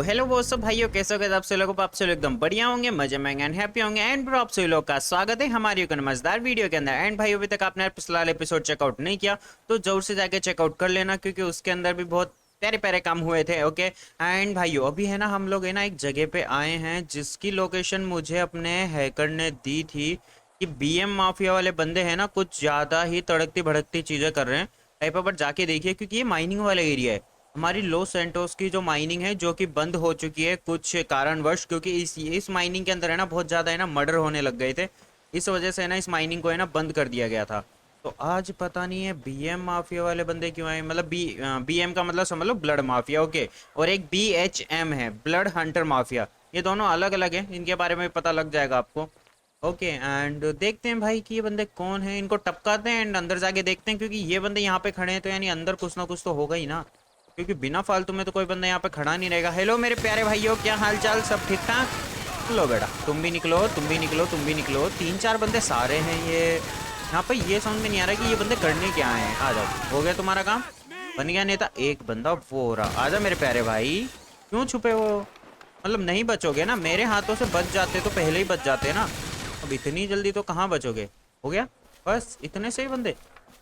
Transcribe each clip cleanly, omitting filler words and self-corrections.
Hello वो सब भाइयों, कैसे हो गए आप सभी लोग? आप सभी लोग एकदम बढ़िया होंगे, मजे में एंड हैप्पी होंगे। एंड ब्रो, आप सभी लोग का स्वागत है हमारी एक मजेदार वीडियो के अंदर। एंड भाई, अभी तक आपने पिछला एपिसोड चेकआउट नहीं किया तो जरूर से जाके चेकआउट कर लेना, क्योंकि उसके अंदर भी बहुत प्यारे प्यारे काम हुए थे। ओके एंड भाइयों, अभी है ना हम लोग है ना एक जगह पे आए हैं जिसकी लोकेशन मुझे अपने हैकर ने दी थी कि बीएम माफिया वाले बंदे हैं ना, कुछ ज्यादा ही तड़कती भड़कती चीजें कर रहे हैं टाइप पर जाके देखिए, क्योंकि ये माइनिंग वाला एरिया है। हमारी लॉस सैंटोस की जो माइनिंग है जो कि बंद हो चुकी है कुछ कारणवश, क्योंकि इस माइनिंग के अंदर है ना बहुत ज़्यादा है ना मर्डर होने लग गए थे। इस वजह से है ना इस माइनिंग को है ना बंद कर दिया गया था। तो आज पता नहीं है बीएम माफिया वाले बंदे क्यों आए, मतलब बीएम का मतलब समझ लो ब्लड माफिया। ओके, और एक बीएचएम है, ब्लड हंटर माफिया। ये दोनों अलग अलग हैं, इनके बारे में पता लग जाएगा आपको। ओके एंड देखते हैं भाई कि ये बंदे कौन हैं, इनको टपकाते हैं एंड अंदर जाके देखते हैं, क्योंकि ये बंदे यहाँ पे खड़े हैं तो यानी अंदर कुछ ना कुछ तो होगा ही ना, क्योंकि बिना फालतू में तो कोई बंदा यहाँ पे खड़ा नहीं रहेगा। हेलो मेरे प्यारे भाइयों, क्या हाल चाल, सब ठीक ठाक? लो बेटा, तुम भी निकलो, तुम भी निकलो, तुम भी निकलो। तीन चार बंदे सारे हैं ये यहाँ पे। ये समझ में नहीं आ रहा कि ये बंदे करने क्या आए हैं। आ जाओ, हो गया तुम्हारा काम, बन गया नेता। एक बंदा वो हो रहा, आजा मेरे प्यारे भाई। क्यों छुपे हो? मतलब नहीं बचोगे ना? मेरे हाथों से बच जाते तो पहले ही बच जाते ना। अब इतनी जल्दी तो कहाँ बचोगे? हो गया बस, इतने से ही बंदे।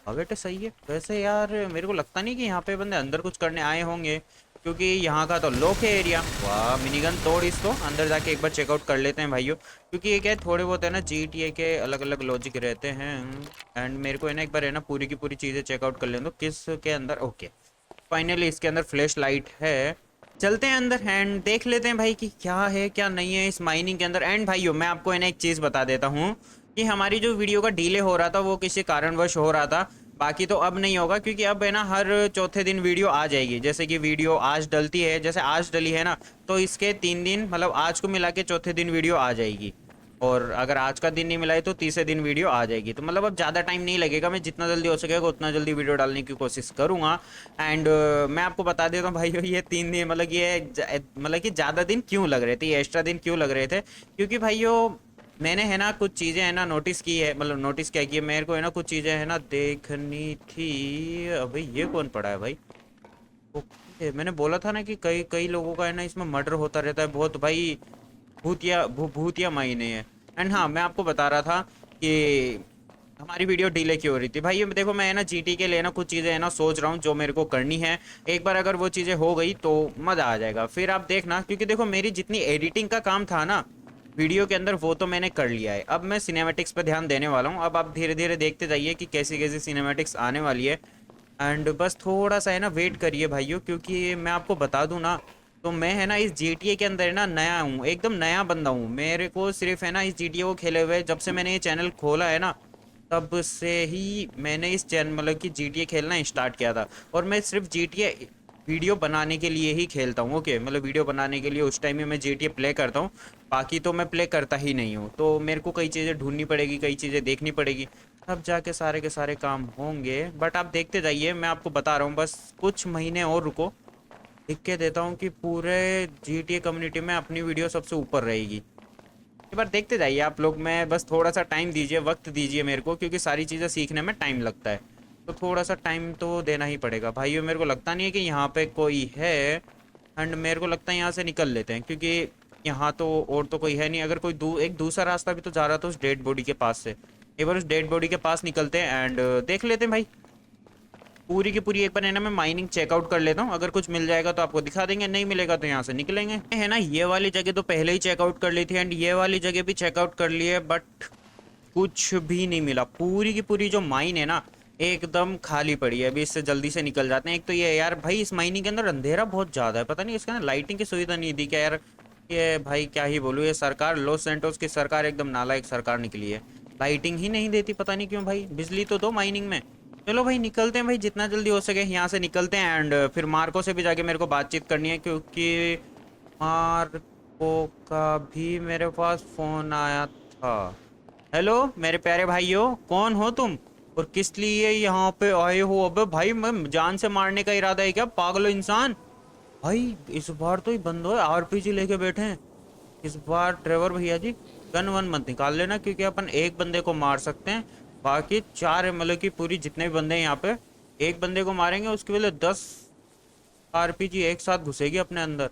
हाँ बेटे सही है। वैसे यार मेरे को लगता नहीं कि यहाँ पे बंदे अंदर कुछ करने आए होंगे, क्योंकि यहाँ का तो लॉक है एरिया। वाह, मिनीगन तोड़ इसको, अंदर जाके एक बार चेकआउट कर लेते हैं भाइयों, क्योंकि ये क्या है, थोड़े बहुत है ना GTA के अलग अलग लॉजिक रहते हैं। एंड मेरे को है ना एक बार है ना पूरी की पूरी चीज़ें चेकआउट कर लें तो किस के अंदर। ओके, फाइनली इसके अंदर फ्लैश लाइट है। चलते हैं अंदर एंड देख लेते हैं भाई कि क्या है क्या नहीं है इस माइनिंग के अंदर। एंड भाइयों, मैं आपको है ना एक चीज़ बता देता हूँ कि हमारी जो वीडियो का डिले हो रहा था वो किसी कारणवश हो रहा था। बाकी तो अब नहीं होगा, क्योंकि अब है ना हर चौथे दिन वीडियो आ जाएगी। जैसे कि वीडियो आज डलती है, जैसे आज डली है ना, तो इसके 3 दिन मतलब आज को मिला के चौथे दिन वीडियो आ जाएगी। और अगर आज का दिन नहीं मिला है तो तीसरे दिन वीडियो आ जाएगी। तो मतलब अब ज़्यादा टाइम नहीं लगेगा, मैं जितना जल्दी हो सकेगा उतना जल्दी वीडियो डालने की कोशिश करूँगा। एंड मैं आपको बता देता हूँ भाइयों, ये 3 दिन मतलब मतलब कि ज़्यादा दिन क्यों लग रहे थे, ये एक्स्ट्रा दिन क्यों लग रहे थे, क्योंकि भाइयों मैंने है ना कुछ चीज़ें है ना नोटिस की है। मतलब नोटिस क्या की है, मेरे को है ना कुछ चीज़ें है ना देखनी थी। अभी ये कौन पड़ा है भाई? ओके, मैंने बोला था ना कि कई कई लोगों का है ना इसमें मर्डर होता रहता है बहुत भाई। भूतिया मायने है। एंड हाँ, मैं आपको बता रहा था कि हमारी वीडियो डिले क्यों हो रही थी भाई। ये देखो, मैं है ना GT के लिए ना कुछ चीज़ें है ना सोच रहा हूँ जो मेरे को करनी है। एक बार अगर वो चीज़ें हो गई तो मज़ा आ जाएगा, फिर आप देखना। क्योंकि देखो, मेरी जितनी एडिटिंग का काम था ना वीडियो के अंदर वो तो मैंने कर लिया है। अब मैं सिनेमैटिक्स पे ध्यान देने वाला हूँ। अब आप धीरे धीरे देखते जाइए कि कैसी कैसी सिनेमैटिक्स आने वाली है। एंड बस थोड़ा सा है ना वेट करिए भाइयों, क्योंकि मैं आपको बता दूं ना, तो मैं है ना इस GTA के अंदर है ना नया हूँ, एकदम नया बंदा हूँ। मेरे को सिर्फ है ना इस GTA को खेले हुए जब से मैंने ये चैनल खोला है ना, तब से ही मैंने इस चैनल मतलब कि GTA खेलना स्टार्ट किया था। और मैं सिर्फ GTA वीडियो बनाने के लिए ही खेलता हूँ। ओके, मतलब वीडियो बनाने के लिए उस टाइम में मैं GTA प्ले करता हूँ, बाकी तो मैं प्ले करता ही नहीं हूँ। तो मेरे को कई चीज़ें ढूंढनी पड़ेगी, कई चीज़ें देखनी पड़ेगी, तब जाके सारे के सारे काम होंगे। बट आप देखते जाइए, मैं आपको बता रहा हूँ, बस कुछ महीने और रुको, लिख के देता हूँ कि पूरे GTA कम्युनिटी में अपनी वीडियो सबसे ऊपर रहेगी। एक बार देखते जाइए आप लोग। मैं बस थोड़ा सा टाइम दीजिए, वक्त दीजिए मेरे को, क्योंकि सारी चीज़ें सीखने में टाइम लगता है। तो थोड़ा सा टाइम तो देना ही पड़ेगा भाइयों। मेरे को लगता नहीं है कि यहाँ पे कोई है। एंड मेरे को लगता है यहाँ से निकल लेते हैं, क्योंकि यहाँ तो और तो कोई है नहीं। अगर कोई एक दूसरा रास्ता भी तो जा रहा था उस डेड बॉडी के पास से। एक बार उस डेड बॉडी के पास निकलते हैं एंड देख लेते हैं भाई। पूरी की पूरी एक बार है ना मैं माइनिंग चेकआउट कर लेता हूँ। अगर कुछ मिल जाएगा तो आपको दिखा देंगे, नहीं मिलेगा तो यहाँ से निकलेंगे। है ना, ये वाली जगह तो पहले ही चेकआउट कर ली थी एंड ये वाली जगह भी चेकआउट कर ली है, बट कुछ भी नहीं मिला। पूरी की पूरी जो माइन है ना एकदम खाली पड़ी है। अभी इससे जल्दी से निकल जाते हैं। एक तो ये यार भाई, इस माइनिंग के अंदर अंधेरा बहुत ज़्यादा है, पता नहीं इसके अंदर लाइटिंग की सुविधा नहीं दी क्या यार। ये भाई क्या ही बोलूँ, ये सरकार, लॉस सैंटोस की सरकार एकदम नालायक सरकार निकली है। लाइटिंग ही नहीं देती, पता नहीं क्यों भाई। बिजली तो दो माइनिंग में। चलो भाई निकलते हैं भाई, जितना जल्दी हो सके यहाँ से निकलते हैं। एंड फिर मार्को से भी जाके मेरे को बातचीत करनी है, क्योंकि मार्को का भी मेरे पास फ़ोन आया था। हेलो मेरे प्यारे भाइयों, कौन हो तुम और किस लिए यहाँ पे आए हो? अबे भाई, मैं जान से मारने का इरादा है क्या, पागलो इंसान? भाई इस बार तो ये बंदो है, RPG लेके बैठे हैं। इस बार ड्राइवर भैया जी, गन वन मत निकाल लेना, क्योंकि अपन एक बंदे को मार सकते हैं। बाकी चार मतलब कि पूरी जितने भी बंदे हैं यहाँ पे, एक बंदे को मारेंगे उसके बदले 10 RPG एक साथ घुसेगी अपने अंदर।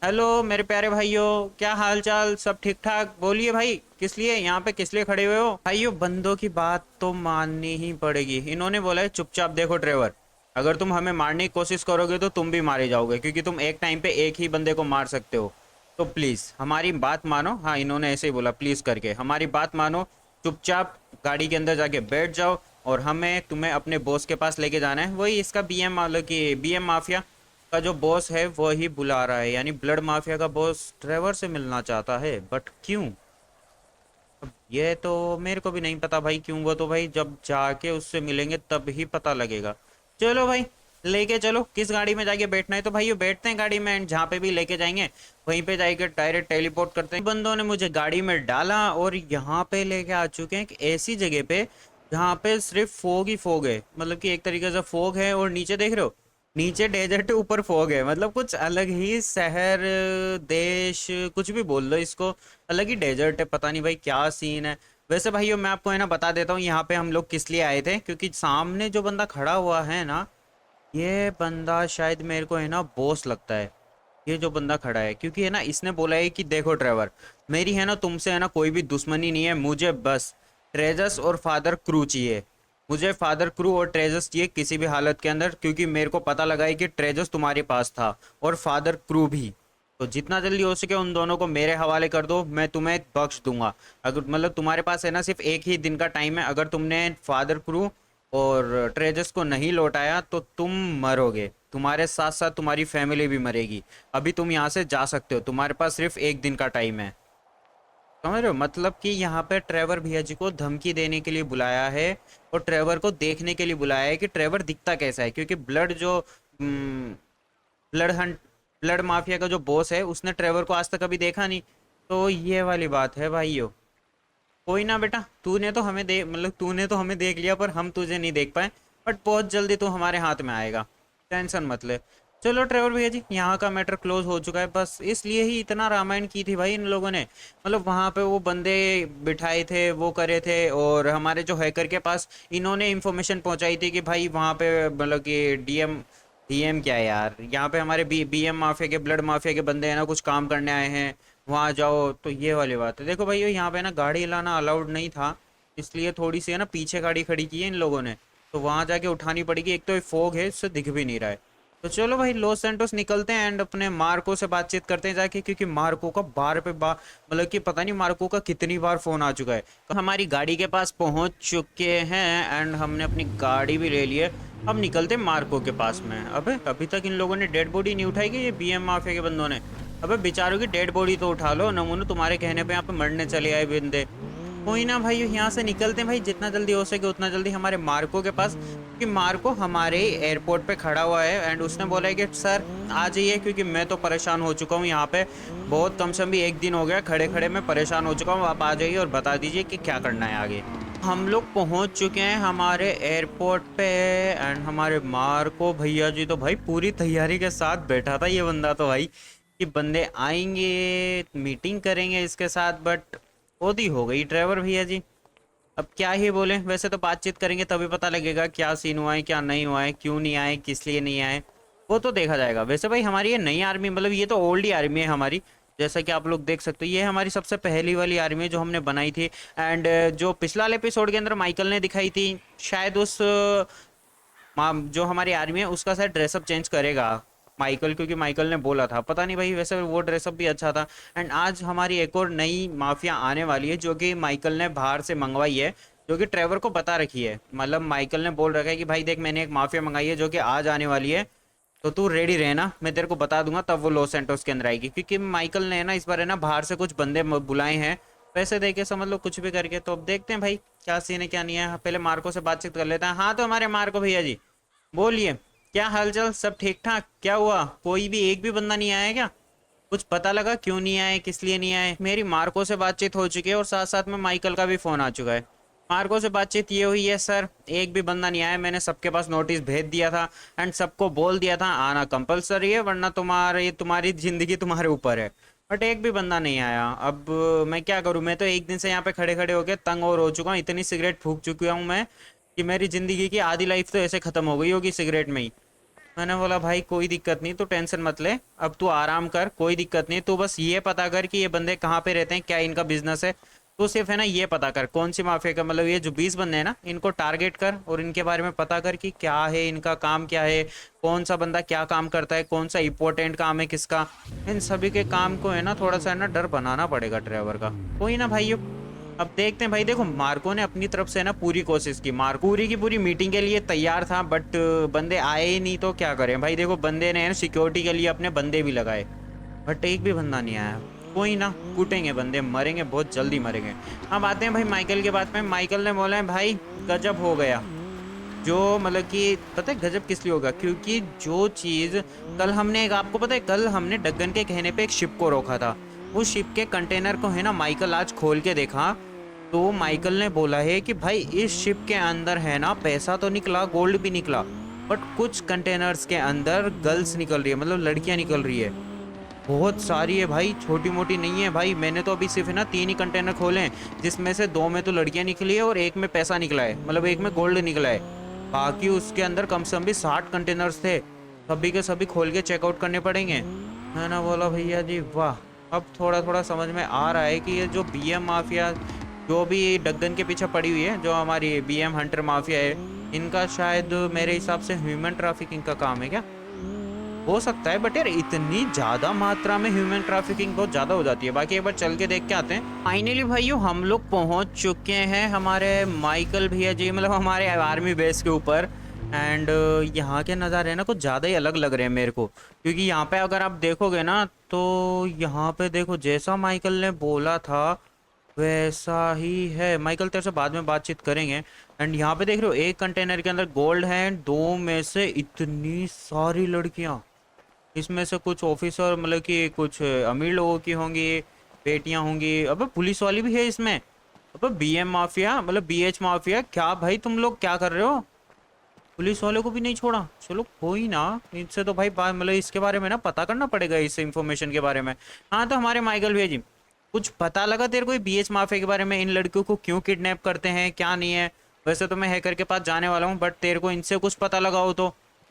हेलो मेरे प्यारे भाइयों, क्या हाल चाल, सब ठीक ठाक? बोलिए भाई, किस लिए यहाँ पे, किस लिए खड़े हुए हो? भाइयों, बंदों की बात तो माननी ही पड़ेगी। इन्होंने बोला है चुपचाप देखो ट्रेवर, अगर तुम हमें मारने की कोशिश करोगे तो तुम भी मारे जाओगे, क्योंकि तुम एक टाइम पे एक ही बंदे को मार सकते हो। तो प्लीज हमारी बात मानो। हाँ, इन्होंने ऐसे ही बोला, प्लीज करके हमारी बात मानो। चुपचाप गाड़ी के अंदर जाके बैठ जाओ, और हमें तुम्हें अपने बॉस के पास लेके जाना है। वही इसका बीएम, मतलब कि बीएम माफिया का जो बॉस है वो ही बुला रहा है, यानी ब्लड माफिया का बॉस ट्रेवर से मिलना चाहता है। बट क्यों? ये तो मेरे को भी नहीं पता भाई क्यों। वो तो भाई जब जाके उससे मिलेंगे तब ही पता लगेगा। चलो भाई, लेके चलो। किस गाड़ी में जाके बैठना है तो भाई बैठते हैं गाड़ी में, एंड जहाँ पे भी लेके जाएंगे वहीं पे जाके डायरेक्ट टेलीपोर्ट करते हैं। बंदों ने मुझे गाड़ी में डाला और यहाँ पे लेके आ चुके हैं एक ऐसी जगह पे जहाँ पे सिर्फ फोग ही फोग है। मतलब कि एक तरीके से फोग है, और नीचे देख रहे हो, नीचे डेजर्ट, ऊपर फॉग है। मतलब कुछ अलग ही शहर, देश, कुछ भी बोल लो इसको, अलग ही डेजर्ट है। पता नहीं भाई क्या सीन है। वैसे भाइयों, मैं आपको है ना बता देता हूँ यहाँ पे हम लोग किस लिए आए थे। क्योंकि सामने जो बंदा खड़ा हुआ है ना, ये बंदा शायद मेरे को है ना बॉस लगता है। ये जो बंदा खड़ा है, क्योंकि है ना इसने बोला है कि देखो ट्रेवर, मेरी है ना तुमसे है ना कोई भी दुश्मनी नहीं है, मुझे बस ट्रेजस और फादर क्रू चाहिए। मुझे फादर क्रू और ट्रेजस चाहिए किसी भी हालत के अंदर, क्योंकि मेरे को पता लगा है कि ट्रेजस तुम्हारे पास था और फादर क्रू भी। तो जितना जल्दी हो सके उन दोनों को मेरे हवाले कर दो, मैं तुम्हें बख्श दूंगा। अगर मतलब तुम्हारे पास है ना सिर्फ एक ही दिन का टाइम है, अगर तुमने फादर क्रू और ट्रेजस को नहीं लौटाया तो तुम मरोगे, तुम्हारे साथ साथ तुम्हारी फैमिली भी मरेगी। अभी तुम यहाँ से जा सकते हो, तुम्हारे पास सिर्फ एक दिन का टाइम है। समझ रहे हो? मतलब कि यहाँ पे ट्रेवर भैया जी को धमकी देने के लिए बुलाया है, और ट्रेवर को देखने के लिए बुलाया है कि ट्रेवर दिखता कैसा है। क्योंकि ब्लड जो ब्लड हंट, ब्लड माफिया का जो बॉस है, उसने ट्रेवर को आज तक कभी देखा नहीं। तो ये वाली बात है भाइयों। कोई ना बेटा, तूने तो हमें देख, मतलब तूने तो हमें देख लिया, पर हम तुझे नहीं देख पाए। बट बहुत जल्दी तू हमारे हाथ में आएगा, टेंशन मत ले। चलो ट्रेवर भैया जी, यहाँ का मैटर क्लोज हो चुका है। बस इसलिए ही इतना रामायण की थी भाई इन लोगों ने। मतलब वहाँ पे वो बंदे बिठाए थे, वो करे थे, और हमारे जो हैकर के पास इन्होंने इन्फॉर्मेशन पहुंचाई थी कि भाई वहाँ पे मतलब कि डीएम, डीएम क्या है यार, यहाँ पे हमारे बीएम माफिया के, ब्लड माफिया के बंदे हैं ना, कुछ काम करने आए हैं, वहाँ जाओ। तो ये वाली बात है। देखो भाई, यहाँ पे ना गाड़ी लाना अलाउड नहीं था, इसलिए थोड़ी सी है ना पीछे गाड़ी खड़ी की है इन लोगों ने। तो वहाँ जाके उठानी पड़ेगी। एक तो ये फोग है, इससे दिख भी नहीं रहा है। तो चलो भाई, लॉस सैंटोस निकलते हैं एंड अपने मार्को से बातचीत करते हैं जाके। क्योंकि मार्को का बार पे बार, मतलब कि पता नहीं मार्को का कितनी बार फोन आ चुका है। तो हमारी गाड़ी के पास पहुंच चुके हैं एंड हमने अपनी गाड़ी भी ले ली है। अब निकलते हैं मार्को के पास में। अबे अभी तक इन लोगों ने डेड बॉडी नहीं उठाई कि ये बीएम माफिया के बंदों ने? अबे बेचारों की डेड बॉडी तो उठा लो नमूने, तुम्हारे कहने पे यहाँ पे मरने चले आए बंदे। कोई ना भाई, यहाँ से निकलते हैं भाई, जितना जल्दी हो सके उतना जल्दी हमारे मार्को के पास। क्योंकि मार्को हमारे एयरपोर्ट पे खड़ा हुआ है एंड उसने बोला है कि सर आ जाइए, क्योंकि मैं तो परेशान हो चुका हूँ यहाँ पे। बहुत कम से कम भी एक दिन हो गया खड़े खड़े, मैं परेशान हो चुका हूँ। आप आ जाइए और बता दीजिए कि क्या करना है आगे। हम लोग पहुंच चुके हैं हमारे एयरपोर्ट पे, एंड हमारे मार्को भैया जी तो भाई पूरी तैयारी के साथ बैठा था ये बंदा तो भाई, कि बंदे आएंगे, मीटिंग करेंगे इसके साथ। बट ओदी हो गई ड्राइवर भैया जी। अब क्या ही बोले, वैसे तो बातचीत करेंगे तभी पता लगेगा क्या सीन हुआ है, क्या नहीं हुआ है, क्यों नहीं आए, किस लिए नहीं आए, वो तो देखा जाएगा। वैसे भाई हमारी ये नई आर्मी, मतलब ये तो ओल्ड ही आर्मी है हमारी। जैसा कि आप लोग देख सकते हो, ये हमारी सबसे पहली वाली आर्मी है जो हमने बनाई थी। एंड जो पिछला वाले एपिसोड के अंदर माइकल ने दिखाई थी, शायद उस जो हमारी आर्मी है उसका शायद ड्रेसअप चेंज करेगा माइकल, क्योंकि माइकल ने बोला था। पता नहीं भाई, वैसे वो ड्रेसअप भी अच्छा था। एंड आज हमारी एक और नई माफिया आने वाली है जो कि माइकल ने बाहर से मंगवाई है, जो कि ट्रेवर को बता रखी है। मतलब माइकल ने बोल रखा है कि भाई देख, मैंने एक माफिया मंगाई है जो कि आज आने वाली है, तो तू रेडी रहना, मैं तेरे को बता दूंगा तब वो लॉस सैंटोस के अंदर आएगी। क्योंकि माइकल ने ना इस बार है ना बाहर से कुछ बंदे बुलाए हैं, पैसे दे के समझ लो, कुछ भी करके। तो अब देखते हैं भाई क्या सीन है क्या नहीं है। पहले मार्को से बातचीत कर लेते हैं। हाँ, तो हमारे मार्को भैया जी बोलिए, क्या हालचाल, सब ठीक ठाक? क्या हुआ, कोई भी एक भी बंदा नहीं आया क्या? कुछ पता लगा क्यों नहीं आए, किस लिए नहीं आए? मेरी मार्को से बातचीत हो चुकी है और साथ साथ में माइकल का भी फोन आ चुका है। मार्को से बातचीत ये हुई है, सर एक भी बंदा नहीं आया, मैंने सबके पास नोटिस भेज दिया था एंड सबको बोल दिया था आना कंपलसरी है, वरना तुम्हारी जिंदगी तुम्हारे ऊपर है। बट एक भी बंदा नहीं आया। अब मैं क्या करूं, मैं तो एक दिन से यहाँ पे खड़े खड़े होकर तंग और हो चुका हूँ। इतनी सिगरेट फूक चुका हूँ मैं कि मेरी जिंदगी की आधी लाइफ तो ऐसे खत्म हो गई होगी सिगरेट में ही। मैंने बोला भाई कोई दिक्कत नहीं, तू टेंशन मत ले, अब तू आराम कर, कोई दिक्कत नहीं, तू बस ये पता कर कि ये बंदे कहाँ पे रहते हैं, क्या इनका बिजनेस है। तो सिर्फ है ना ये पता कर कौन सी माफिया का, मतलब ये जो 20 बंदे हैं ना, इनको टारगेट कर और इनके बारे में पता कर कि क्या है इनका काम, क्या है, कौन सा बंदा क्या काम करता है, कौन सा इंपॉर्टेंट काम है किसका। इन सभी के काम को है ना थोड़ा सा है ना डर बनाना पड़ेगा ड्राइवर का। कोई ना भाई, अब देखते हैं भाई। देखो मार्को ने अपनी तरफ से ना पूरी कोशिश की, मार्को पूरी की पूरी मीटिंग के लिए तैयार था, बट बंदे आए ही नहीं, तो क्या करें भाई। देखो बंदे ने सिक्योरिटी के लिए अपने बंदे भी लगाए, बट एक भी बंदा नहीं आया। कोई ना, कूटेंगे बंदे, मरेंगे, बहुत जल्दी मरेंगे। अब आते हैं भाई माइकल के बात में। माइकल ने बोला है भाई गजब हो गया, जो मतलब कि पता है गजब किस लिए होगा, क्योंकि जो चीज़ कल हमने एक, आपको पता है कल हमने डग्गन के कहने पे एक शिप को रोका था, उस शिप के कंटेनर को है ना माइकल आज खोल के देखा, तो माइकल ने बोला है कि भाई इस शिप के अंदर है ना पैसा तो निकला, गोल्ड भी निकला, बट कुछ कंटेनर्स के अंदर गर्ल्स निकल रही है, मतलब लड़कियां निकल रही है, बहुत सारी है भाई, छोटी मोटी नहीं है भाई। मैंने तो अभी सिर्फ है ना 3 ही कंटेनर खोले हैं, जिसमें से 2 में तो लड़कियां निकली है और एक में पैसा निकला है, मतलब एक में गोल्ड निकला है। बाकी उसके अंदर कम से कम भी 60 कंटेनर्स थे, सभी के सभी खोल के चेकआउट करने पड़ेंगे। मैंने बोला भैया जी वाह, अब थोड़ा थोड़ा समझ में आ रहा है कि ये जो बीएम माफिया जो भी डग्गन के पीछे पड़ी हुई है, जो हमारी बीएम हंटर माफिया है, इनका शायद मेरे हिसाब से ह्यूमन ट्रैफिकिंग का काम है क्या, हो सकता है। बट यार इतनी ज्यादा मात्रा में ह्यूमन ट्रैफिकिंग बहुत ज्यादा हो जाती है। बाकी एक बार चल के देख के आते हैं। फाइनली भाइयों हम लोग पहुंच चुके हैं हमारे माइकल भैया जी, मतलब हमारे आर्मी बेस के ऊपर। एंड यहाँ के नज़ारे ना कुछ ज़्यादा ही अलग लग रहे हैं मेरे को, क्योंकि यहाँ पे अगर आप देखोगे ना, तो यहाँ पे देखो जैसा माइकल ने बोला था वैसा ही है। माइकल तेरे से बाद में बातचीत करेंगे। एंड यहाँ पे देख रहे हो एक कंटेनर के अंदर गोल्ड है, 2 में से इतनी सारी लड़कियाँ, इसमें से कुछ ऑफिसर मतलब कि कुछ अमीर लोगों की होंगी, बेटियां होंगी, अबे पुलिस वाली भी है इसमें, अबे बीएम माफिया मतलब बीएच माफिया, क्या भाई तुम लोग क्या कर रहे हो, पुलिस वाले को भी नहीं छोड़ा। चलो कोई ना, इनसे तो भाई मतलब इसके बारे में ना पता करना पड़ेगा, इस इंफॉर्मेशन के बारे में। हाँ तो हमारे माइकल भैया जी, कुछ पता लगा तेरे को बीएच माफिया के बारे में, इन लड़कियों को क्यों किडनैप करते हैं, क्या नहीं है। वैसे तो मैं हैकर के पास जाने वाला हूँ, बट तेरे को इनसे कुछ पता लगा हो तो,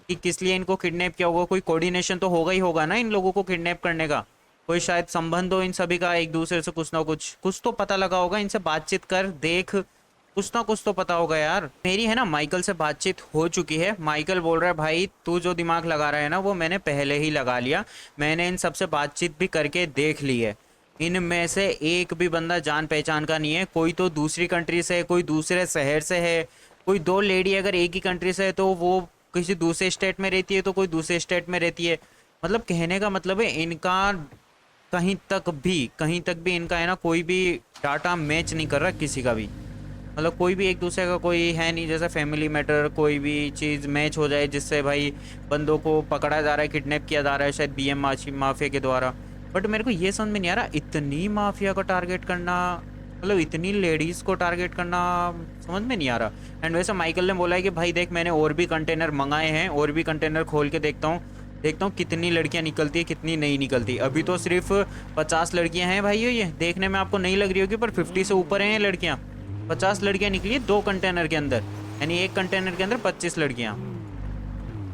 कि किस लिए इनको किडनैप किया होगा, कोई कोऑर्डिनेशन तो होगा ही होगा ना इन लोगों को किडनैप करने का, कोई शायद संबंध हो इन सभी का एक दूसरे से, कुछ ना कुछ तो पता लगा होगा। इनसे बातचीत कर देख, कुछ ना कुछ तो पता होगा यार। मेरी है ना माइकल से बातचीत हो चुकी है। माइकल बोल रहा है भाई तू जो दिमाग लगा रहा है ना वो मैंने पहले ही लगा लिया, मैंने इन सबसे बातचीत भी करके देख ली है। इनमें से एक भी बंदा जान पहचान का नहीं है, कोई तो दूसरी कंट्री से है, कोई दूसरे शहर से है, कोई 2 लेडी अगर एक ही कंट्री से है तो वो किसी दूसरे स्टेट में रहती है, तो कोई दूसरे स्टेट में रहती है। मतलब कहने का मतलब है इनका कहीं तक भी इनका है ना कोई भी डाटा मैच नहीं कर रहा किसी का भी, मतलब कोई भी एक दूसरे का कोई है नहीं, जैसे फैमिली मैटर कोई भी चीज़ मैच हो जाए जिससे भाई बंदों को पकड़ा जा रहा है, किडनैप किया जा रहा है शायद बीएम माफिया के द्वारा। बट मेरे को ये समझ में नहीं आ रहा, इतनी माफिया को टारगेट करना, मतलब इतनी लेडीज़ को टारगेट करना समझ में नहीं आ रहा। एंड वैसे माइकल ने बोला है कि भाई देख मैंने और भी कंटेनर मंगाए हैं, और भी कंटेनर खोल के देखता हूँ कितनी लड़कियाँ निकलती है कितनी नहीं निकलती। अभी तो सिर्फ 50 लड़कियाँ हैं भाई, ये देखने में आपको नहीं लग रही होगी पर 50 से ऊपर हैं लड़कियाँ। 50 लड़कियां निकली है 2 कंटेनर के अंदर, यानी एक कंटेनर के अंदर 25 लड़कियां,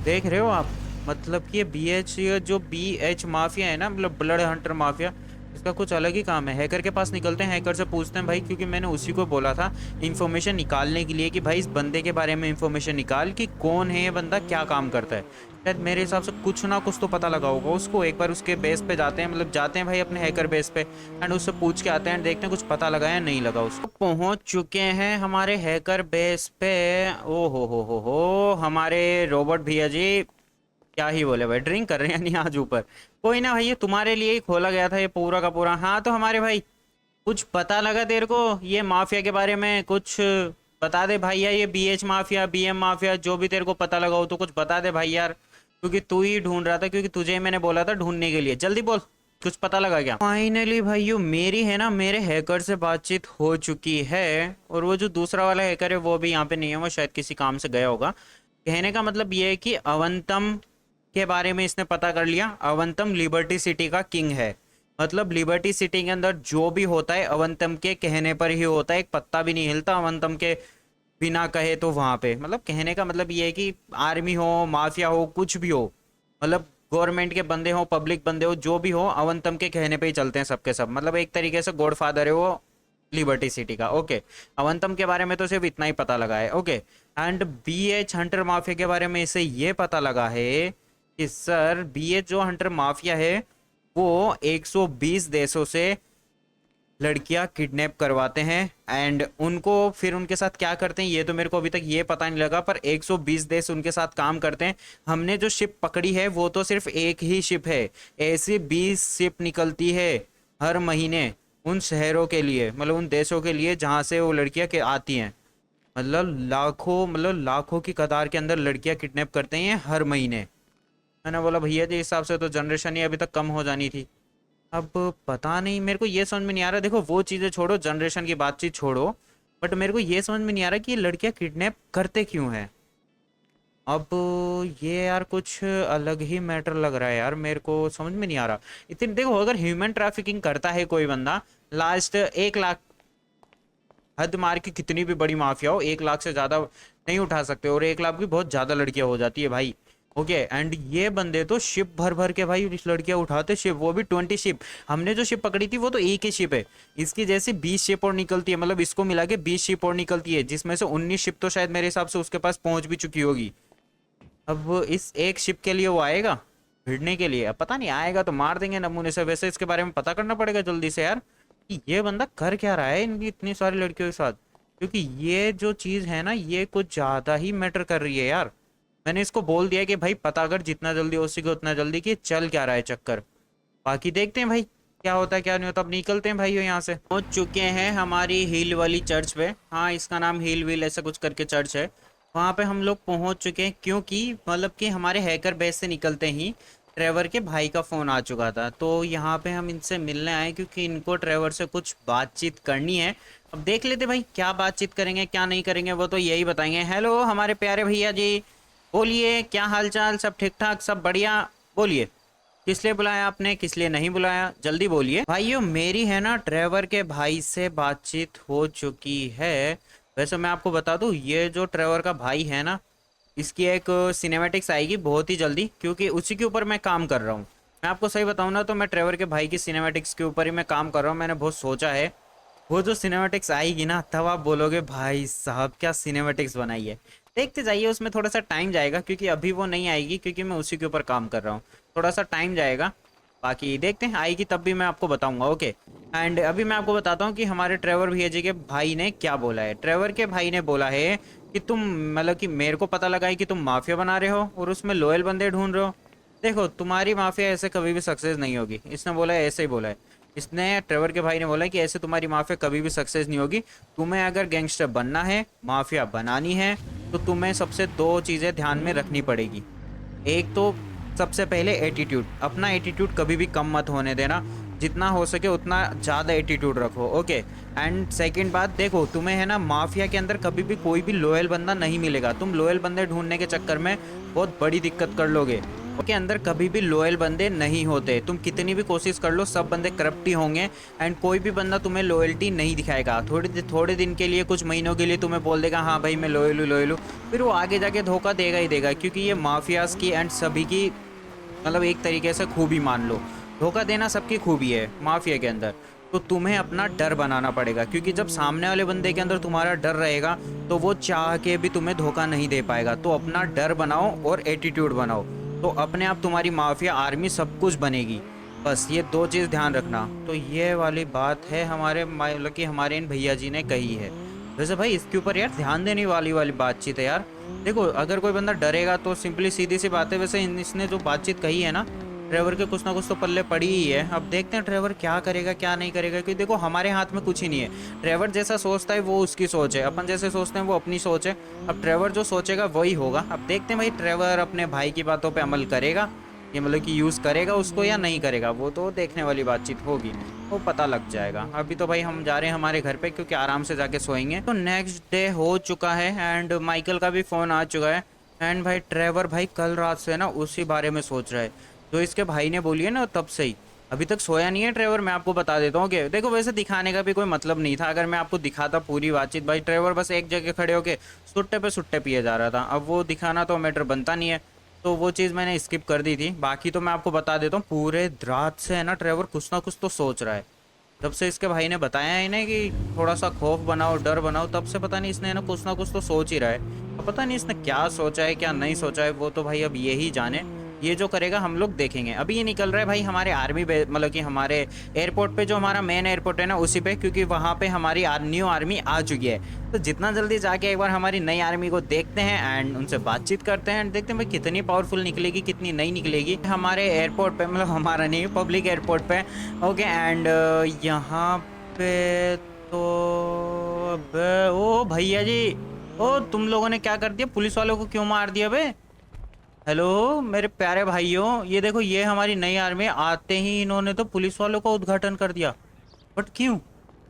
देख रहे हो आप। मतलब कि ये बीएच जो बीएच माफिया है ना, मतलब ब्लड हंटर माफिया, इसका कुछ अलग ही काम है। हैकर के पास निकलते हैं, हैकर से पूछते हैं भाई, क्योंकि मैंने उसी को बोला था इन्फॉर्मेशन निकालने के लिए कि भाई इस बंदे के बारे में इन्फॉर्मेशन निकाल कि कौन है ये बंदा, क्या काम करता है। शायद मेरे हिसाब से कुछ ना कुछ तो पता लगा होगा उसको। एक बार उसके बेस पे जाते हैं, मतलब जाते हैं भाई अपने हैकर बेस पे, एंड उससे पूछ के आते हैं, देखते हैं कुछ पता लगा या नहीं लगा। उसको पहुंच चुके हैं हमारे हैकर बेस पे। ओ हो हमारे रोबोट भैया जी, क्या ही बोले भाई, ड्रिंक कर रहे हैं नहीं आज ऊपर। कोई ना भाई, ये तुम्हारे लिए ही खोला गया था ये पूरा का पूरा। हाँ तो हमारे भाई कुछ पता लगा तेरे को ये माफिया के बारे में, कुछ बता दे भाई यार, ये बीएच माफिया बीएम माफिया जो भी तेरे को पता लगा हो तो कुछ बता दे भाई यार, क्योंकि तू ही ढूंढ रहा था, क्योंकि तुझे ही मैंने बोला था ढूंढने के लिए। जल्दी बोल, कुछ पता लगा क्या। फाइनली भाइयों मेरी है ना मेरे हैकर से बातचीत हो चुकी है, और वो जो दूसरा वाला हैकर है वो भी यहाँ पे नहीं है, वो शायद किसी काम से गया होगा। कहने का मतलब ये है कि अवंतम के बारे में इसने पता कर लिया। अवंतम लिबर्टी सिटी का किंग है, मतलब लिबर्टी सिटी के अंदर जो भी होता है अवंतम के कहने पर ही होता है, एक पत्ता भी नहीं हिलता अवंतम के बिना कहे तो वहां पे, मतलब कहने का मतलब ये है कि आर्मी हो, माफिया हो, कुछ भी हो, मतलब गवर्नमेंट के बंदे हो, पब्लिक बंदे हो, जो भी हो, अवंतम के कहने पे ही चलते हैं सबके सब। मतलब एक तरीके से गॉड फादर है वो लिबर्टी सिटी का। ओके, अवंतम के बारे में तो सिर्फ इतना ही पता लगा है। Okay, and BH hunter mafia के बारे में इसे ये पता लगा है कि सर बीएच जो हंटर माफिया है वो 120 देशों से लड़कियां किडनैप करवाते हैं, एंड उनको फिर उनके साथ क्या करते हैं ये तो मेरे को अभी तक ये पता नहीं लगा, पर 120 देश उनके साथ काम करते हैं। हमने जो शिप पकड़ी है वो तो सिर्फ एक ही शिप है, ऐसी 20 शिप निकलती है हर महीने उन शहरों के लिए, मतलब उन देशों के लिए जहां से वो लड़कियां के आती हैं। मतलब लाखों की कतार के अंदर लड़कियां किडनैप करते हैं हर महीने। मैंने बोला भैया जी, इस हिसाब से तो जनरेशन ही अभी तक कम हो जानी थी। अब पता नहीं, मेरे को ये समझ में नहीं आ रहा। देखो वो चीज़ें छोड़ो, जनरेशन की बातचीत छोड़ो, बट मेरे को ये समझ में नहीं आ रहा कि ये लड़कियां किडनैप करते क्यों हैं। अब ये यार कुछ अलग ही मैटर लग रहा है यार, मेरे को समझ में नहीं आ रहा। इतनी देखो, अगर ह्यूमन ट्रैफिकिंग करता है कोई बंदा, लास्ट 1 लाख, हद मार के कितनी भी बड़ी माफिया हो, 1 लाख से ज्यादा नहीं उठा सकते, और 1 लाख भी बहुत ज्यादा लड़कियां हो जाती है भाई। ओके, एंड ये बंदे तो शिप भर भर के भाई इस लड़कियां उठाते, शिप वो भी 20 शिप। हमने जो शिप पकड़ी थी वो तो एक ही शिप है, इसकी जैसे 20 शिप और निकलती है, मतलब इसको मिला के 20 शिप और निकलती है, जिसमें से 19 शिप तो शायद मेरे हिसाब से उसके पास पहुंच भी चुकी होगी। अब इस एक शिप के लिए वो आएगा भिड़ने के लिए, अब पता नहीं, आएगा तो मार देंगे नमूने से। वैसे इसके बारे में पता करना पड़ेगा जल्दी से यार कि ये बंदा कर क्या रहा है इनकी इतनी सारी लड़कियों के साथ, क्योंकि ये जो चीज़ है ना ये कुछ ज़्यादा ही मैटर कर रही है यार। मैंने इसको बोल दिया कि भाई पता कर जितना जल्दी हो सके उतना जल्दी, कि चल क्या रहा है चक्कर। बाकी देखते हैं भाई क्या होता है क्या नहीं होता। अब निकलते हैं भाई यहाँ से। पहुंच चुके हैं हमारी हील वाली चर्च पे। हाँ, इसका नाम हील व्हील ऐसा कुछ करके चर्च है। वहाँ पे हम लोग पहुंच चुके हैं, क्योंकि मतलब कि हमारे हैकर बेस से निकलते ही ट्रेवर के भाई का फ़ोन आ चुका था, तो यहाँ पे हम इनसे मिलने आए क्योंकि इनको ट्रेवर से कुछ बातचीत करनी है। अब देख लेते भाई क्या बातचीत करेंगे क्या नहीं करेंगे, वो तो यही बताएंगे। हेलो हमारे प्यारे भैया जी, बोलिए क्या हाल चाल, सब ठीक ठाक, सब बढ़िया? बोलिए किस लिए बुलाया आपने, किस लिए नहीं बुलाया, जल्दी बोलिए। भाइयों मेरी है ना ट्रेवर के भाई से बातचीत हो चुकी है। वैसे मैं आपको बता दूं, ये जो ट्रेवर का भाई है ना, इसकी एक सिनेमैटिक्स आएगी बहुत ही जल्दी, क्योंकि उसी के ऊपर मैं काम कर रहा हूँ। मैं आपको सही बताऊँ ना तो मैं ट्रेवर के भाई की सिनेमैटिक्स के ऊपर ही मैं काम कर रहा हूँ। मैंने बहुत सोचा है, वो जो सिनेमैटिक्स आएगी ना तब आप बोलोगे भाई साहब क्या सिनेमैटिक्स बनाई है। देखते जाइए, उसमें थोड़ा सा टाइम जाएगा क्योंकि अभी वो नहीं आएगी, क्योंकि मैं उसी के ऊपर काम कर रहा हूँ। थोड़ा सा टाइम जाएगा, बाकी देखते हैं, आएगी तब भी मैं आपको बताऊंगा। ओके, एंड अभी मैं आपको बताता हूँ कि हमारे ट्रेवर भैया जी के भाई ने क्या बोला है। ट्रेवर के भाई ने बोला है कि तुम, मतलब कि मेरे को पता लगा है कि तुम माफिया बना रहे हो और उसमें लॉयल बंदे ढूंढ रहे हो। देखो तुम्हारी माफिया ऐसे कभी भी सक्सेस नहीं होगी, इसने बोला है, ऐसे ही बोला है इसने। ट्रेवर के भाई ने बोला है कि ऐसे तुम्हारी माफिया कभी भी सक्सेस नहीं होगी। तुम्हें अगर गैंगस्टर बनना है, माफिया बनानी है, तो तुम्हें सबसे दो चीज़ें ध्यान में रखनी पड़ेगी। एक तो सबसे पहले एटीट्यूड, अपना एटीट्यूड कभी भी कम मत होने देना, जितना हो सके उतना ज़्यादा एटीट्यूड रखो। ओके, एंड सेकंड बात, देखो तुम्हें है ना माफिया के अंदर कभी भी कोई भी लॉयल बंदा नहीं मिलेगा। तुम लॉयल बंदे ढूंढने के चक्कर में बहुत बड़ी दिक्कत कर लोगे। के अंदर कभी भी लॉयल बंदे नहीं होते, तुम कितनी भी कोशिश कर लो, सब बंदे करप्ट ही होंगे, एंड कोई भी बंदा तुम्हें लॉयल्टी नहीं दिखाएगा। थोड़े दिन के लिए, कुछ महीनों के लिए तुम्हें बोल देगा हाँ भाई मैं लॉयल हूँ, फिर वो आगे जाके धोखा देगा ही देगा, क्योंकि ये माफियाज की एंड सभी की मतलब एक तरीके से खूबी मान लो, धोखा देना सबकी खूबी है माफिया के अंदर। तो तुम्हें अपना डर बनाना पड़ेगा, क्योंकि जब सामने वाले बंदे के अंदर तुम्हारा डर रहेगा तो वो चाह के भी तुम्हें धोखा नहीं दे पाएगा। तो अपना डर बनाओ और एटीट्यूड बनाओ, तो अपने आप तुम्हारी माफिया आर्मी सब कुछ बनेगी। बस ये दो चीज़ ध्यान रखना। तो ये वाली बात है हमारे, मतलब कि हमारे इन भैया जी ने कही है। वैसे भाई इसके ऊपर यार ध्यान देने वाली बातचीत है यार। देखो अगर कोई बंदा डरेगा तो सिंपली सीधी सी बात है। वैसे इसने जो बातचीत कही है ना, ट्रेवर के कुछ ना कुछ तो पल्ले पड़ी ही है। अब देखते हैं ट्रेवर क्या करेगा क्या नहीं करेगा, क्योंकि देखो हमारे हाथ में कुछ ही नहीं है। ट्रेवर जैसा सोचता है वो उसकी सोच है, अपन जैसे सोचते हैं वो अपनी सोच है। अब ट्रेवर जो सोचेगा वही होगा। अब देखते हैं भाई ट्रेवर अपने भाई की बातों पे अमल करेगा, ये मतलब कि यूज़ करेगा उसको या नहीं करेगा, वो तो देखने वाली बातचीत होगी, वो पता लग जाएगा। अभी तो भाई हम जा रहे हैं हमारे घर पे, क्योंकि आराम से जाके सोएंगे। तो नेक्स्ट डे हो चुका है एंड माइकल का भी फ़ोन आ चुका है। एंड भाई ट्रेवर भाई कल रात से ना उसी बारे में सोच रहा है जो इसके भाई ने बोली है ना तब से ही। अभी तक सोया नहीं है ट्रेवर, मैं आपको बता देता हूँ कि देखो वैसे दिखाने का भी कोई मतलब नहीं था। अगर मैं आपको दिखाता पूरी बातचीत, भाई ट्रेवर बस एक जगह खड़े होके सुट्टे पे सुट्टे पिए जा रहा था। अब वो दिखाना तो मैटर बनता नहीं है, तो वो चीज़ मैंने स्किप कर दी थी। बाकी तो मैं आपको बता देता हूँ, पूरे रात से है ना ट्रेवर कुछ ना कुछ तो सोच रहा है। जब से इसके भाई ने बताया है ना कि थोड़ा सा खौफ बनाओ, डर बनाओ, तब से पता नहीं इसने ना कुछ तो सोच ही रहा है। अब पता नहीं इसने क्या सोचा है क्या नहीं सोचा है, वो तो भाई अब यही जाने। ये जो करेगा हम लोग देखेंगे। अभी ये निकल रहा है भाई हमारे आर्मी मतलब कि हमारे एयरपोर्ट पे, जो हमारा मेन एयरपोर्ट है ना उसी पे, क्योंकि वहाँ पे हमारी न्यू आर्मी आ चुकी है। तो जितना जल्दी जाके एक बार हमारी नई आर्मी को देखते हैं एंड उनसे बातचीत करते हैं एंड देखते हैं भाई कितनी पावरफुल निकलेगी कितनी नहीं निकलेगी हमारे एयरपोर्ट पे, मतलब हमारा नहीं पब्लिक एयरपोर्ट पे। ओके एंड यहाँ पे तो ओ भैया जी, ओ तुम लोगों ने क्या कर दिया, पुलिस वालों को क्यों मार दिया बे? हेलो मेरे प्यारे भाइयों, ये देखो ये हमारी नई आर्मी, आते ही इन्होंने तो पुलिस वालों का उद्घाटन कर दिया। बट क्यों?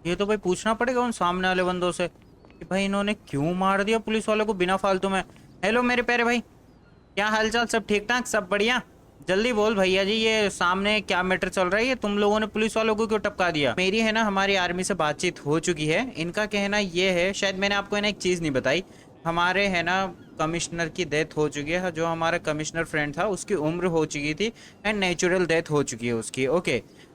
ये तो भाई पूछना पड़ेगा उन सामने वाले बंदों से कि भाई इन्होंने क्यों मार दिया पुलिस वालों को बिना फालतू में। हेलो मेरे प्यारे भाई, क्या हालचाल, सब ठीक ठाक, सब बढ़िया? जल्दी बोल भैया जी, ये सामने क्या मैटर चल रहा है, ये तुम लोगों ने पुलिस वालों को क्यों टपका दिया? मेरी है ना हमारी आर्मी से बातचीत हो चुकी है। इनका कहना ये है, शायद मैंने आपको है ना एक चीज़ नहीं बताई, हमारे है ना कमिश्नर की डेथ हो चुकी है। जो हमारा कमिश्नर फ्रेंड था उसकी उम्र हो चुकी थी एंड नेचुरल डेथ हो चुकी है उसकी। ओके